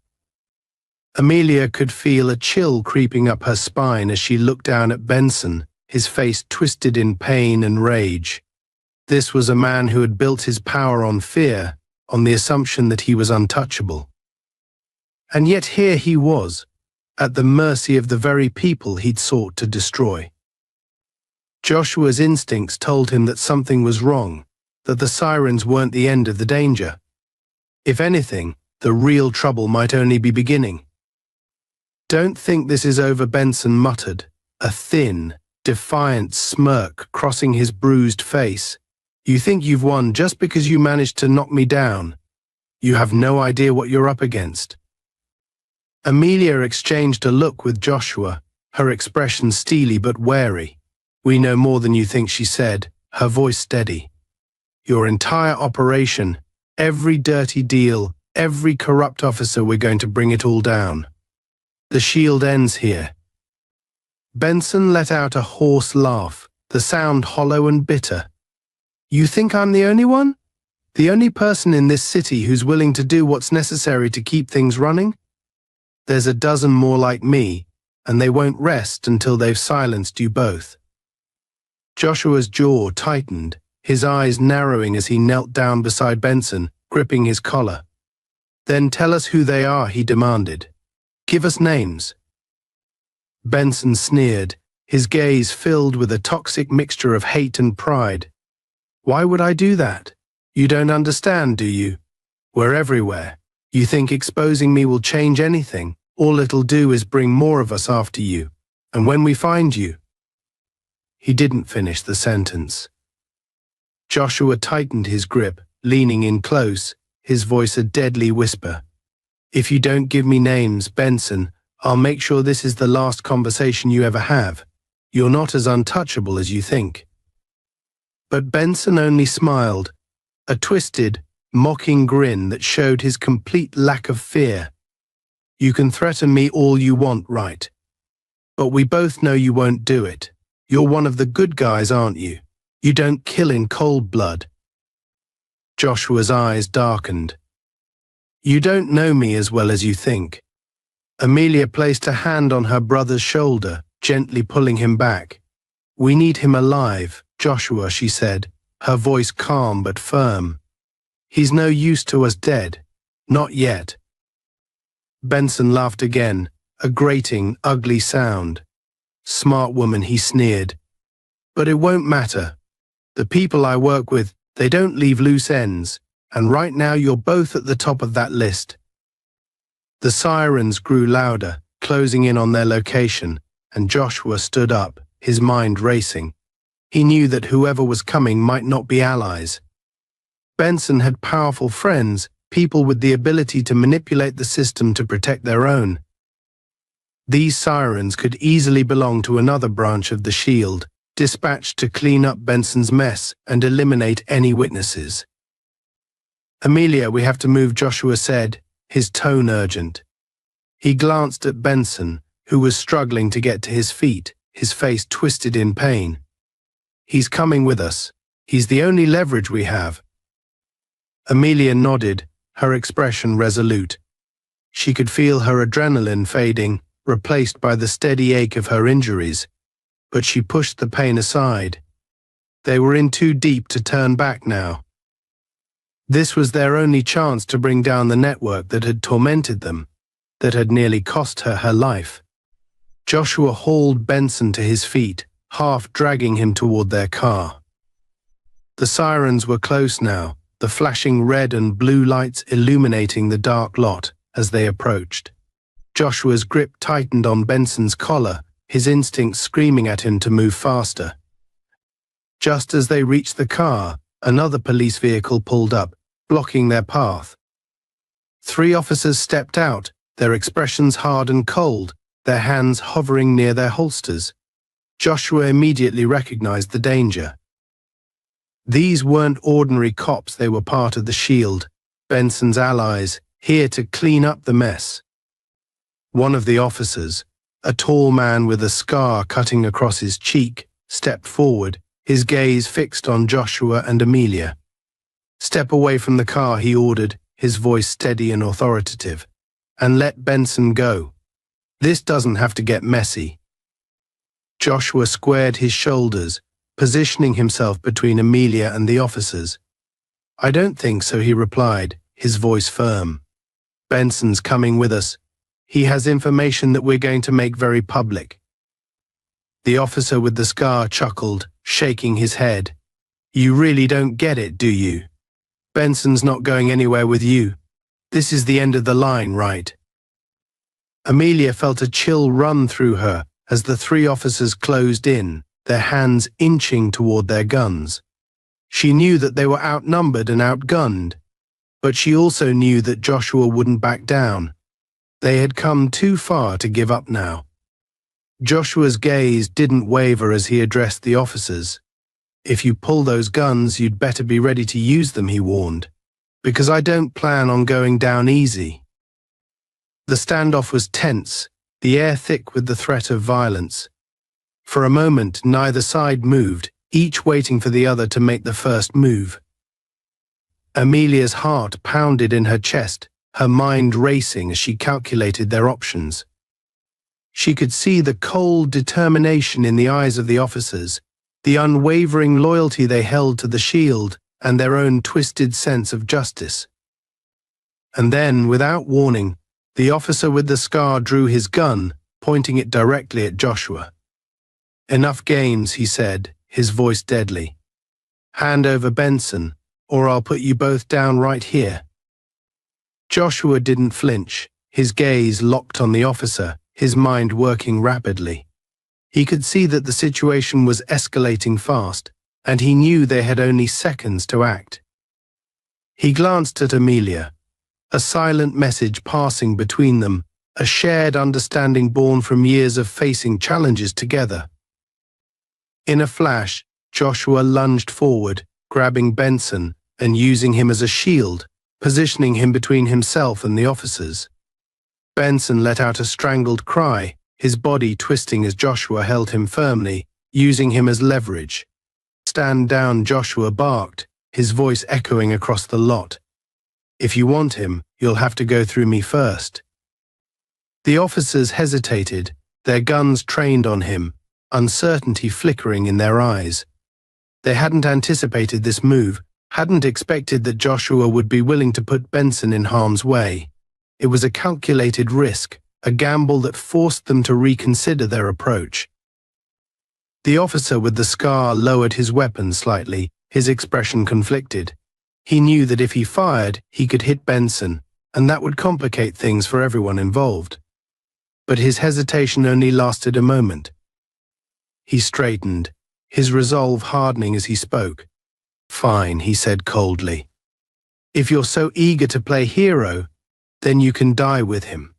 Amelia could feel a chill creeping up her spine as she looked down at Benson, his face twisted in pain and rage. This was a man who had built his power on fear, on the assumption that he was untouchable. And yet here he was, at the mercy of the very people he'd sought to destroy. Joshua's instincts told him that something was wrong, that the sirens weren't the end of the danger. If anything, the real trouble might only be beginning. "Don't think this is over," Benson muttered, a thin, defiant smirk crossing his bruised face. "You think you've won just because you managed to knock me down. You have no idea what you're up against." Amelia exchanged a look with Joshua, her expression steely but wary. "We know more than you think," she said, her voice steady. "Your entire operation, every dirty deal, every corrupt officer, we're going to bring it all down. The shield ends here." Benson let out a hoarse laugh, the sound hollow and bitter. "You think I'm the only one? The only person in this city who's willing to do what's necessary to keep things running? There's a dozen more like me, and they won't rest until they've silenced you both." Joshua's jaw tightened, his eyes narrowing as he knelt down beside Benson, gripping his collar. "Then tell us who they are," he demanded. "Give us names." Benson sneered, his gaze filled with a toxic mixture of hate and pride. "Why would I do that? You don't understand, do you? We're everywhere. You think exposing me will change anything? All it'll do is bring more of us after you. And when we find you—" He didn't finish the sentence. Joshua tightened his grip, leaning in close, his voice a deadly whisper. "If you don't give me names, Benson, I'll make sure this is the last conversation you ever have. You're not as untouchable as you think." But Benson only smiled, a twisted, mocking grin that showed his complete lack of fear. "You can threaten me all you want, right? But we both know you won't do it. You're one of the good guys, aren't you? You don't kill in cold blood." Joshua's eyes darkened. "You don't know me as well as you think." Amelia placed a hand on her brother's shoulder, gently pulling him back. "We need him alive, Joshua," she said, her voice calm but firm. "He's no use to us dead. Not yet." Benson laughed again, a grating, ugly sound. "Smart woman," he sneered. "But it won't matter. The people I work with, they don't leave loose ends, and right now you're both at the top of that list." The sirens grew louder, closing in on their location, and Joshua stood up, his mind racing. He knew that whoever was coming might not be allies. Benson had powerful friends, people with the ability to manipulate the system to protect their own. These sirens could easily belong to another branch of the shield, dispatched to clean up Benson's mess and eliminate any witnesses. "Amelia, we have to move," Joshua said, his tone urgent. He glanced at Benson, who was struggling to get to his feet, his face twisted in pain. "He's coming with us. He's the only leverage we have." Amelia nodded, her expression resolute. She could feel her adrenaline fading, replaced by the steady ache of her injuries, but she pushed the pain aside. They were in too deep to turn back now. This was their only chance to bring down the network that had tormented them, that had nearly cost her her life. Joshua hauled Benson to his feet, half dragging him toward their car. The sirens were close now, the flashing red and blue lights illuminating the dark lot as they approached. Joshua's grip tightened on Benson's collar, his instincts screaming at him to move faster. Just as they reached the car, another police vehicle pulled up, blocking their path. 3 officers stepped out, their expressions hard and cold, their hands hovering near their holsters. Joshua immediately recognized the danger. These weren't ordinary cops, they were part of the Shield, Benson's allies, here to clean up the mess. One of the officers, a tall man with a scar cutting across his cheek, stepped forward, his gaze fixed on Joshua and Amelia. "Step away from the car," he ordered, his voice steady and authoritative, "and let Benson go. This doesn't have to get messy." Joshua squared his shoulders, positioning himself between Amelia and the officers. "I don't think so," he replied, his voice firm. "Benson's coming with us. He has information that we're going to make very public." The officer with the scar chuckled, shaking his head. "You really don't get it, do you? Benson's not going anywhere with you. This is the end of the line, right?" Amelia felt a chill run through her as the 3 officers closed in, their hands inching toward their guns. She knew that they were outnumbered and outgunned, but she also knew that Joshua wouldn't back down. They had come too far to give up now. Joshua's gaze didn't waver as he addressed the officers. "If you pull those guns, you'd better be ready to use them," he warned, "because I don't plan on going down easy." The standoff was tense, the air thick with the threat of violence. For a moment, neither side moved, each waiting for the other to make the first move. Amelia's heart pounded in her chest, her mind racing as she calculated their options. She could see the cold determination in the eyes of the officers, the unwavering loyalty they held to the Shield, and their own twisted sense of justice. And then, without warning, the officer with the scar drew his gun, pointing it directly at Joshua. "Enough games," he said, his voice deadly. "Hand over Benson, or I'll put you both down right here." Joshua didn't flinch, his gaze locked on the officer, his mind working rapidly. He could see that the situation was escalating fast, and he knew they had only seconds to act. He glanced at Amelia, a silent message passing between them, a shared understanding born from years of facing challenges together. In a flash, Joshua lunged forward, grabbing Benson and using him as a shield, positioning him between himself and the officers. Benson let out a strangled cry, his body twisting as Joshua held him firmly, using him as leverage. "Stand down," Joshua barked, his voice echoing across the lot. "If you want him, you'll have to go through me first." The officers hesitated, their guns trained on him, uncertainty flickering in their eyes. They hadn't anticipated this move, hadn't expected that Joshua would be willing to put Benson in harm's way. It was a calculated risk, a gamble that forced them to reconsider their approach. The officer with the scar lowered his weapon slightly, his expression conflicted. He knew that if he fired, he could hit Benson, and that would complicate things for everyone involved. But his hesitation only lasted a moment. He straightened, his resolve hardening as he spoke. "Fine," he said coldly. "If you're so eager to play hero, then you can die with him."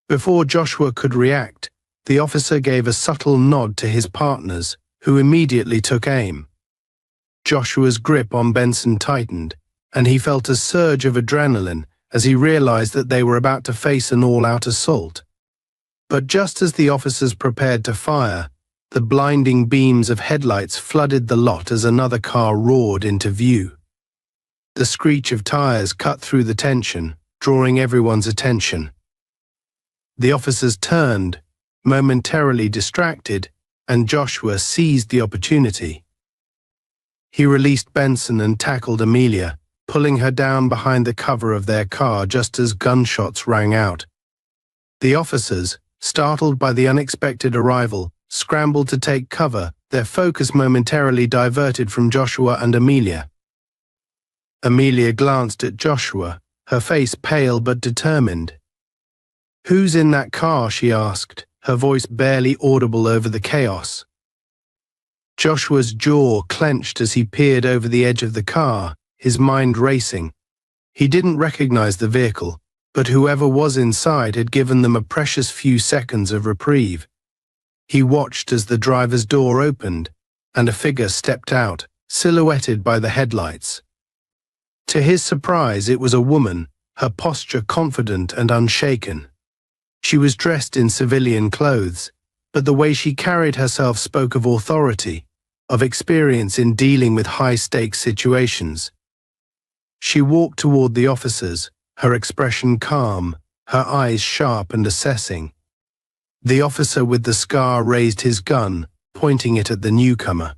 Before Joshua could react, the officer gave a subtle nod to his partners, who immediately took aim. Joshua's grip on Benson tightened, and he felt a surge of adrenaline as he realized that they were about to face an all-out assault. But just as the officers prepared to fire, the blinding beams of headlights flooded the lot as another car roared into view. The screech of tires cut through the tension, drawing everyone's attention. The officers turned, momentarily distracted, and Joshua seized the opportunity. He released Benson and tackled Amelia, pulling her down behind the cover of their car just as gunshots rang out. The officers, startled by the unexpected arrival, scrambled to take cover, their focus momentarily diverted from Joshua and Amelia. Amelia glanced at Joshua, her face pale but determined. "Who's in that car?" she asked, her voice barely audible over the chaos. Joshua's jaw clenched as he peered over the edge of the car, his mind racing. He didn't recognize the vehicle, but whoever was inside had given them a precious few seconds of reprieve. He watched as the driver's door opened, and a figure stepped out, silhouetted by the headlights. To his surprise, it was a woman, her posture confident and unshaken. She was dressed in civilian clothes, but the way she carried herself spoke of authority, of experience in dealing with high-stakes situations. She walked toward the officers, her expression calm, her eyes sharp and assessing. The officer with the scar raised his gun, pointing it at the newcomer.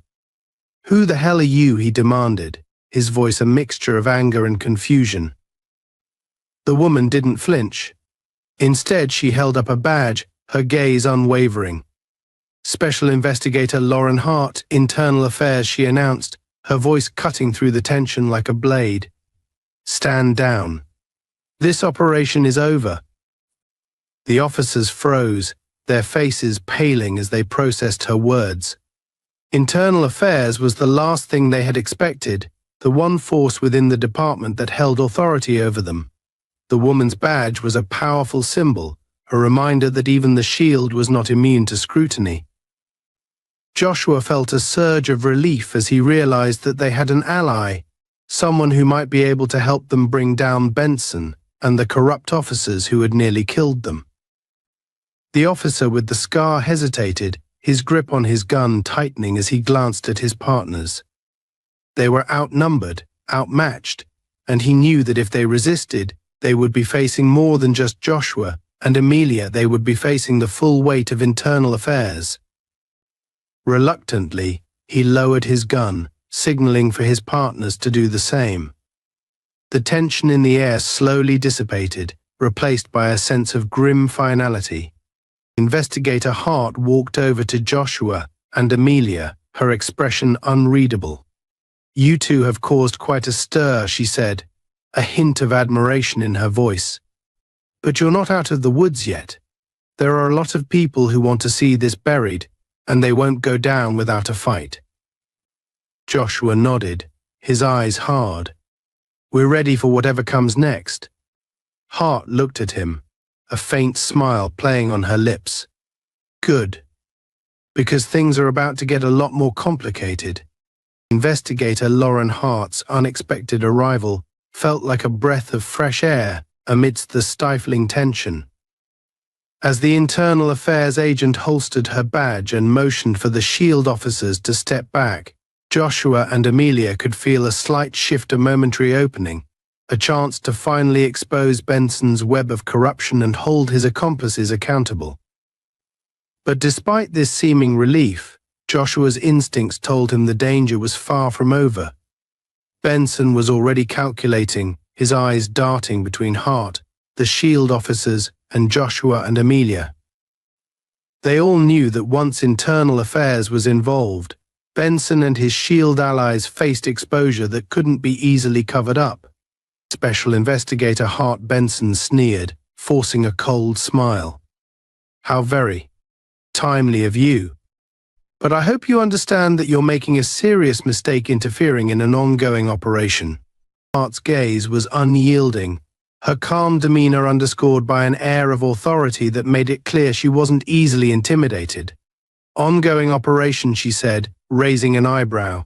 "Who the hell are you?" he demanded, his voice a mixture of anger and confusion. The woman didn't flinch. Instead, she held up a badge, her gaze unwavering. "Special Investigator Lauren Hart, Internal Affairs," she announced, her voice cutting through the tension like a blade. "Stand down. This operation is over." The officers froze, their faces paling as they processed her words. Internal Affairs was the last thing they had expected, the one force within the department that held authority over them. The woman's badge was a powerful symbol, a reminder that even the shield was not immune to scrutiny. Joshua felt a surge of relief as he realized that they had an ally, someone who might be able to help them bring down Benson and the corrupt officers who had nearly killed them. The officer with the scar hesitated, his grip on his gun tightening as he glanced at his partners. They were outnumbered, outmatched, and he knew that if they resisted, they would be facing more than just Joshua and Amelia. They would be facing the full weight of Internal Affairs. Reluctantly, he lowered his gun, signaling for his partners to do the same. The tension in the air slowly dissipated, replaced by a sense of grim finality. Investigator Hart walked over to Joshua and Amelia, her expression unreadable. "You two have caused quite a stir," she said, a hint of admiration in her voice. "But you're not out of the woods yet. There are a lot of people who want to see this buried, and they won't go down without a fight." Joshua nodded, his eyes hard. "We're ready for whatever comes next." Hart looked at him, a faint smile playing on her lips. "Good. Because things are about to get a lot more complicated." Investigator Lauren Hart's unexpected arrival felt like a breath of fresh air amidst the stifling tension. As the Internal Affairs agent holstered her badge and motioned for the SHIELD officers to step back, Joshua and Amelia could feel a slight shift, a momentary opening, a chance to finally expose Benson's web of corruption and hold his accomplices accountable. But despite this seeming relief, Joshua's instincts told him the danger was far from over. Benson was already calculating, his eyes darting between Hart, the SHIELD officers, and Joshua and Amelia. They all knew that once Internal Affairs was involved, Benson and his SHIELD allies faced exposure that couldn't be easily covered up. Special Investigator Hart Benson sneered, forcing a cold smile. "How very timely of you. But I hope you understand that you're making a serious mistake interfering in an ongoing operation." Hart's gaze was unyielding, her calm demeanor underscored by an air of authority that made it clear she wasn't easily intimidated. "Ongoing operation," she said, raising an eyebrow.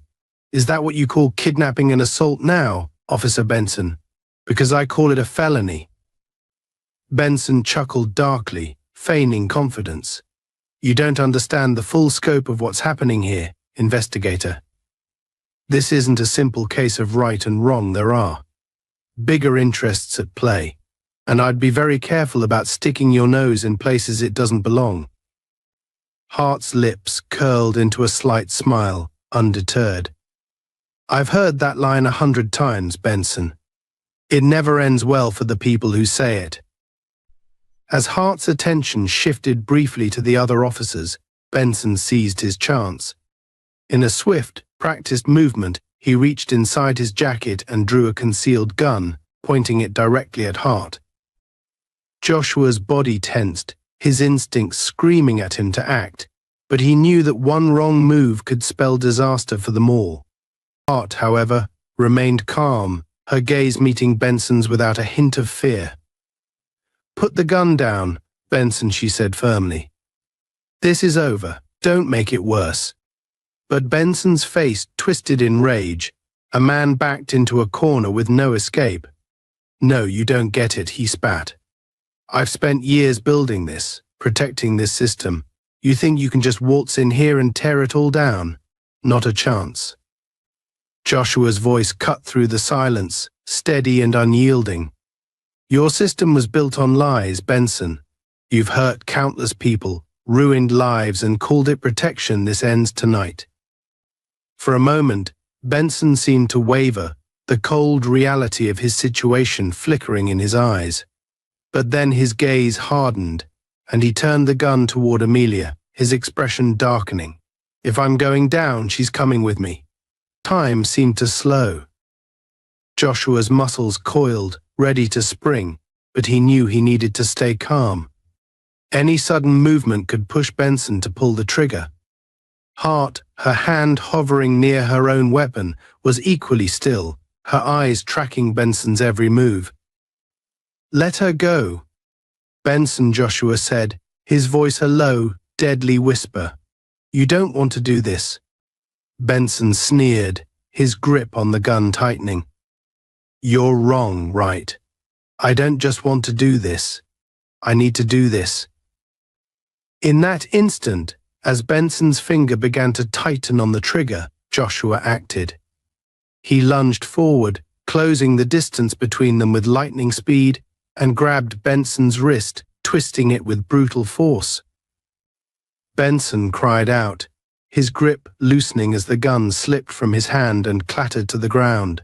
"Is that what you call kidnapping and assault now, Officer Benson? Because I call it a felony." Benson chuckled darkly, feigning confidence. "You don't understand the full scope of what's happening here, investigator. This isn't a simple case of right and wrong. There are bigger interests at play, and I'd be very careful about sticking your nose in places it doesn't belong. Hart's lips curled into a slight smile, undeterred. I've heard that line 100 times, Benson. It never ends well for the people who say it. As Hart's attention shifted briefly to the other officers, Benson seized his chance. In a swift, practiced movement, he reached inside his jacket and drew a concealed gun, pointing it directly at Hart. Joshua's body tensed, his instincts screaming at him to act, but he knew that one wrong move could spell disaster for them all. Hart, however, remained calm, her gaze meeting Benson's without a hint of fear. "Put the gun down, Benson," she said firmly. "This is over. Don't make it worse." But Benson's face twisted in rage. A man backed into a corner with no escape. "No, you don't get it," he spat. "I've spent years building this, protecting this system. You think you can just waltz in here and tear it all down? Not a chance." Joshua's voice cut through the silence, steady and unyielding. "Your system was built on lies, Benson. You've hurt countless people, ruined lives, and called it protection. This ends tonight." For a moment, Benson seemed to waver, the cold reality of his situation flickering in his eyes. But then his gaze hardened, and he turned the gun toward Amelia, his expression darkening. "If I'm going down, she's coming with me." Time seemed to slow. Joshua's muscles coiled, ready to spring, but he knew he needed to stay calm. Any sudden movement could push Benson to pull the trigger. Hart, her hand hovering near her own weapon, was equally still, her eyes tracking Benson's every move. "Let her go." "Benson," Joshua said, his voice a low, deadly whisper. "You don't want to do this." Benson sneered, his grip on the gun tightening. "You're wrong, right? I don't just want to do this. I need to do this." In that instant, as Benson's finger began to tighten on the trigger, Joshua acted. He lunged forward, closing the distance between them with lightning speed, and grabbed Benson's wrist, twisting it with brutal force. Benson cried out, his grip loosening as the gun slipped from his hand and clattered to the ground.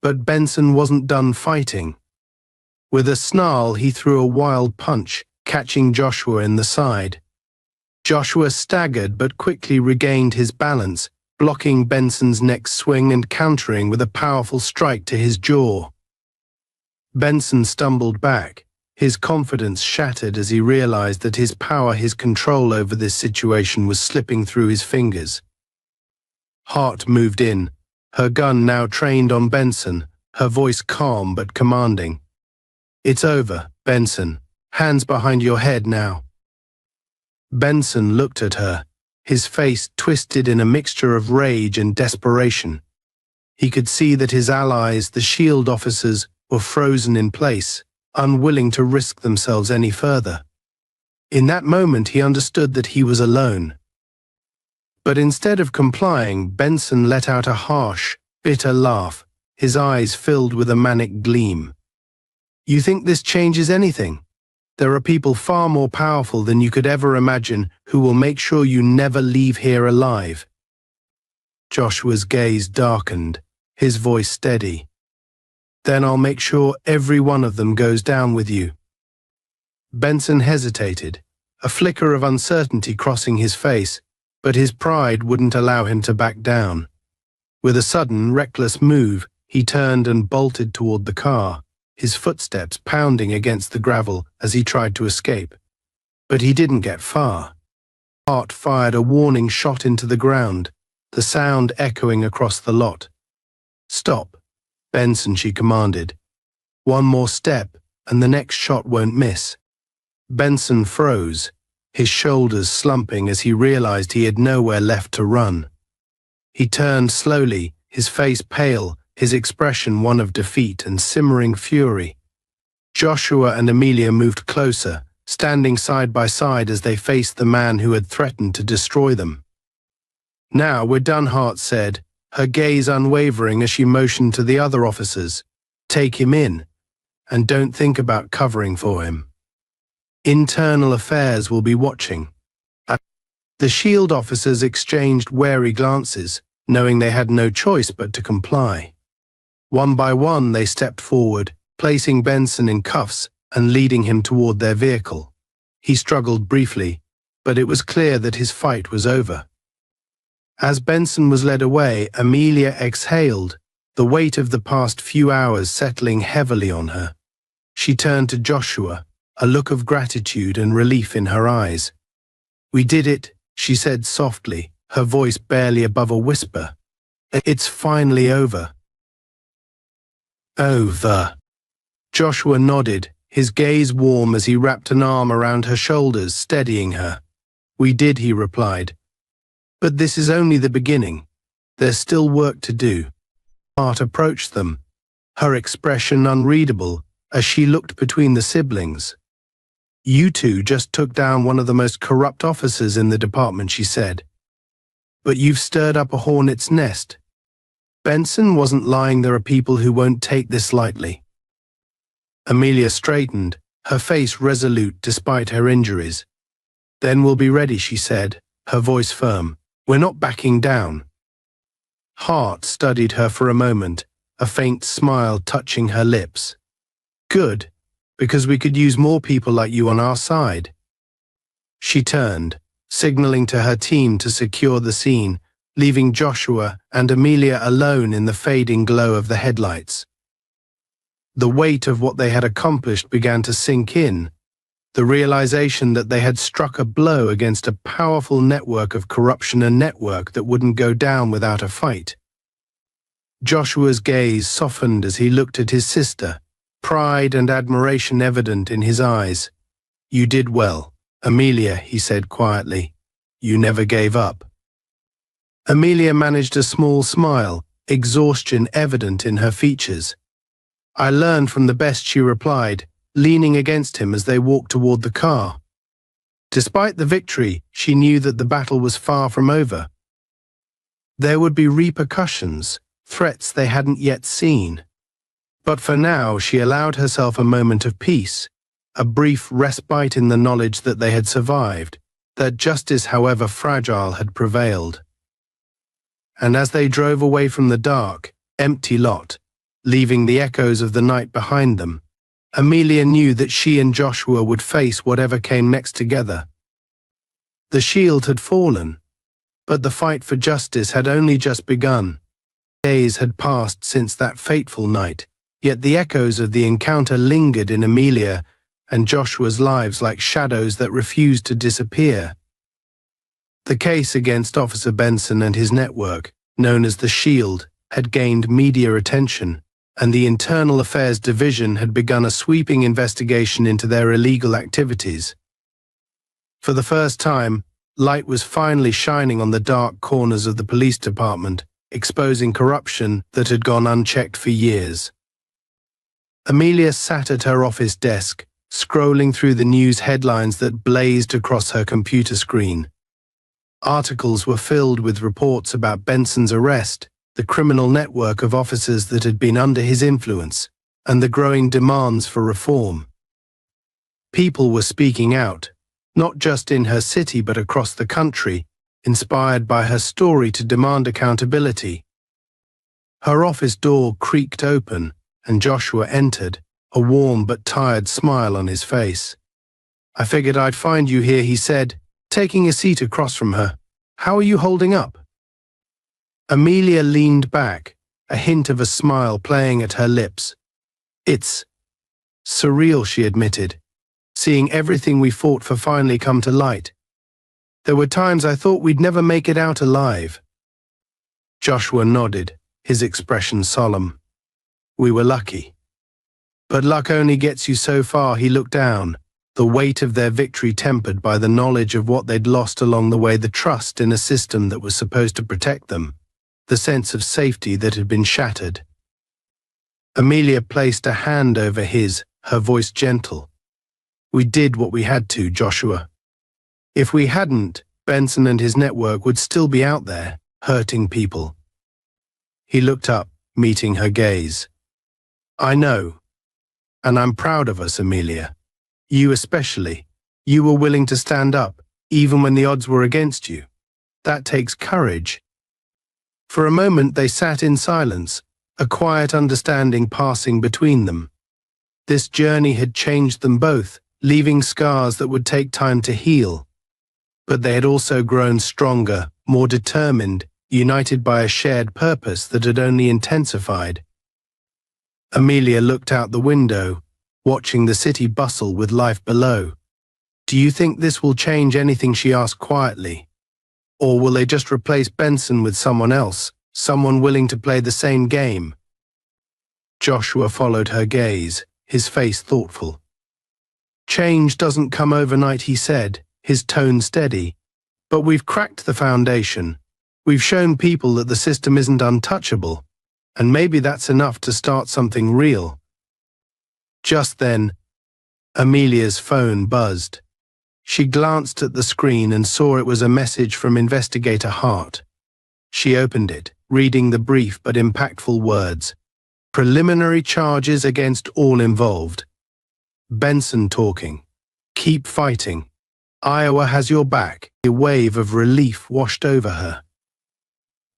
But Benson wasn't done fighting. With a snarl, he threw a wild punch, catching Joshua in the side. Joshua staggered but quickly regained his balance, blocking Benson's next swing and countering with a powerful strike to his jaw. Benson stumbled back, his confidence shattered as he realized that his power, his control over this situation was slipping through his fingers. Hart moved in, her gun now trained on Benson, her voice calm but commanding. "It's over, Benson. Hands behind your head now." Benson looked at her, his face twisted in a mixture of rage and desperation. He could see that his allies, the SHIELD officers, were frozen in place, unwilling to risk themselves any further. In that moment, he understood that he was alone. But instead of complying, Benson let out a harsh, bitter laugh, his eyes filled with a manic gleam. "You think this changes anything? There are people far more powerful than you could ever imagine who will make sure you never leave here alive." Joshua's gaze darkened, his voice steady. "Then I'll make sure every one of them goes down with you." Benson hesitated, a flicker of uncertainty crossing his face, but his pride wouldn't allow him to back down. With a sudden, reckless move, he turned and bolted toward the car, his footsteps pounding against the gravel as he tried to escape. But he didn't get far. Hart fired a warning shot into the ground, the sound echoing across the lot. "Stop, Benson," she commanded. "One more step, and the next shot won't miss." Benson froze, his shoulders slumping as he realized he had nowhere left to run. He turned slowly, his face pale, his expression one of defeat and simmering fury. Joshua and Amelia moved closer, standing side by side as they faced the man who had threatened to destroy them. "Now we're done," Hart said, her gaze unwavering as she motioned to the other officers. Take him in, and don't think about covering for him. Internal Affairs will be watching. The SHIELD officers exchanged wary glances, knowing they had no choice but to comply. One by one they stepped forward, placing Benson in cuffs and leading him toward their vehicle. He struggled briefly, but it was clear that his fight was over. As Benson was led away, Amelia exhaled, the weight of the past few hours settling heavily on her. She turned to Joshua, a look of gratitude and relief in her eyes. "We did it," she said softly, her voice barely above a whisper. "It's finally over." Over. Joshua nodded, his gaze warm as he wrapped an arm around her shoulders, steadying her. "We did," he replied. "But this is only the beginning. There's still work to do." Art approached them, her expression unreadable as she looked between the siblings. "You two just took down one of the most corrupt officers in the department," she said. "But you've stirred up a hornet's nest. Benson wasn't lying. There are people who won't take this lightly." Amelia straightened, her face resolute despite her injuries. "Then we'll be ready," she said, her voice firm. "We're not backing down." Hart studied her for a moment, a faint smile touching her lips. "Good, because we could use more people like you on our side." She turned, signaling to her team to secure the scene, leaving Joshua and Amelia alone in the fading glow of the headlights. The weight of what they had accomplished began to sink in, the realization that they had struck a blow against a powerful network of corruption, a network that wouldn't go down without a fight. Joshua's gaze softened as he looked at his sister, pride and admiration evident in his eyes. "You did well, Amelia," he said quietly. "You never gave up." Amelia managed a small smile, exhaustion evident in her features. "I learned from the best," she replied, leaning against him as they walked toward the car. Despite the victory, she knew that the battle was far from over. There would be repercussions, threats they hadn't yet seen. But for now, she allowed herself a moment of peace, a brief respite in the knowledge that they had survived, that justice, however fragile, had prevailed. And as they drove away from the dark, empty lot, leaving the echoes of the night behind them, Amelia knew that she and Joshua would face whatever came next together. The shield had fallen, but the fight for justice had only just begun. Days had passed since that fateful night, yet the echoes of the encounter lingered in Amelia and Joshua's lives like shadows that refused to disappear. The case against Officer Benson and his network, known as the SHIELD, had gained media attention, and the Internal Affairs Division had begun a sweeping investigation into their illegal activities. For the first time, light was finally shining on the dark corners of the police department, exposing corruption that had gone unchecked for years. Amelia sat at her office desk, scrolling through the news headlines that blazed across her computer screen. Articles were filled with reports about Benson's arrest, the criminal network of officers that had been under his influence, and the growing demands for reform. People were speaking out, not just in her city but across the country, inspired by her story to demand accountability. Her office door creaked open, and Joshua entered, a warm but tired smile on his face. "I figured I'd find you here," he said, taking a seat across from her. "How are you holding up?" Amelia leaned back, a hint of a smile playing at her lips. "It's surreal," she admitted, "seeing everything we fought for finally come to light. There were times I thought we'd never make it out alive." Joshua nodded, his expression solemn. "We were lucky. But luck only gets you so far." He looked down, the weight of their victory tempered by the knowledge of what they'd lost along the way, the trust in a system that was supposed to protect them, the sense of safety that had been shattered. Amelia placed a hand over his, her voice gentle. "We did what we had to, Joshua. If we hadn't, Benson and his network would still be out there, hurting people." He looked up, meeting her gaze. I know. And I'm proud of us, Amelia. You especially. You were willing to stand up, even when the odds were against you. That takes courage. For a moment they sat in silence, a quiet understanding passing between them. This journey had changed them both, leaving scars that would take time to heal. But they had also grown stronger, more determined, united by a shared purpose that had only intensified. Amelia looked out the window, watching the city bustle with life below. Do you think this will change anything, she asked quietly? Or will they just replace Benson with someone else, someone willing to play the same game? Joshua followed her gaze, his face thoughtful. Change doesn't come overnight, he said, his tone steady. But we've cracked the foundation. We've shown people that the system isn't untouchable, and maybe that's enough to start something real. Just then, Amelia's phone buzzed. She glanced at the screen and saw it was a message from Investigator Hart. She opened it, reading the brief but impactful words. Preliminary charges against all involved. Benson talking. Keep fighting. Iowa has your back. A wave of relief washed over her.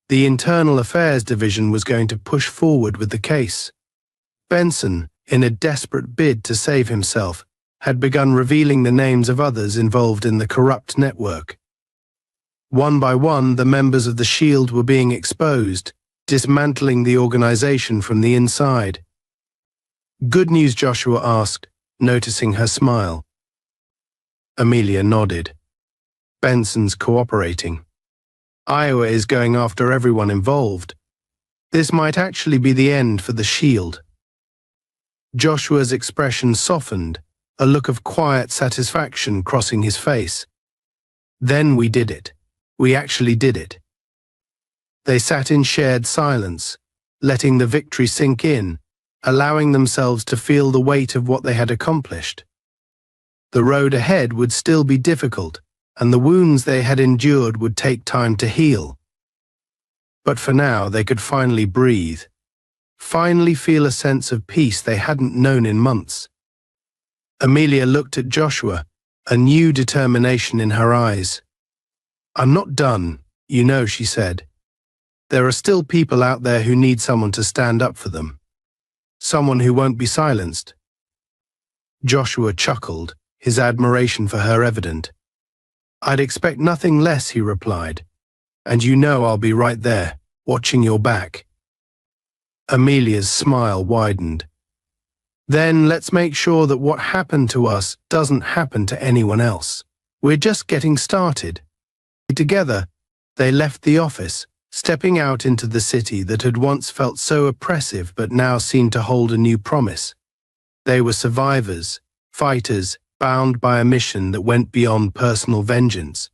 The Internal Affairs Division was going to push forward with the case. Benson, in a desperate bid to save himself, had begun revealing the names of others involved in the corrupt network. One by one, the members of the Shield were being exposed, dismantling the organization from the inside. Good news, Joshua asked, noticing her smile. Amelia nodded. Benson's cooperating. Iowa is going after everyone involved. This might actually be the end for the Shield. Joshua's expression softened, a look of quiet satisfaction crossing his face. Then we did it. We actually did it. They sat in shared silence, letting the victory sink in, allowing themselves to feel the weight of what they had accomplished. The road ahead would still be difficult, and the wounds they had endured would take time to heal. But for now, they could finally breathe, finally feel a sense of peace they hadn't known in months. Amelia looked at Joshua, a new determination in her eyes. I'm not done, you know, she said. There are still people out there who need someone to stand up for them. Someone who won't be silenced. Joshua chuckled, his admiration for her evident. I'd expect nothing less, he replied. And you know I'll be right there, watching your back. Amelia's smile widened. Then let's make sure that what happened to us doesn't happen to anyone else. We're just getting started. Together, they left the office, stepping out into the city that had once felt so oppressive but now seemed to hold a new promise. They were survivors, fighters, bound by a mission that went beyond personal vengeance.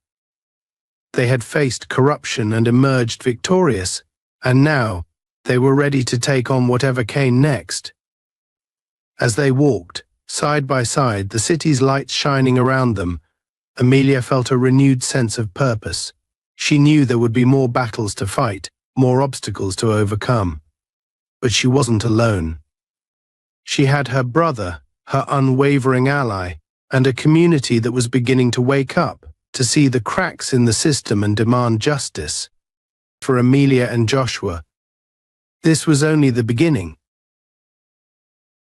They had faced corruption and emerged victorious, and now they were ready to take on whatever came next. As they walked, side by side, the city's lights shining around them, Amelia felt a renewed sense of purpose. She knew there would be more battles to fight, more obstacles to overcome. But she wasn't alone. She had her brother, her unwavering ally, and a community that was beginning to wake up, to see the cracks in the system and demand justice. For Amelia and Joshua, this was only the beginning.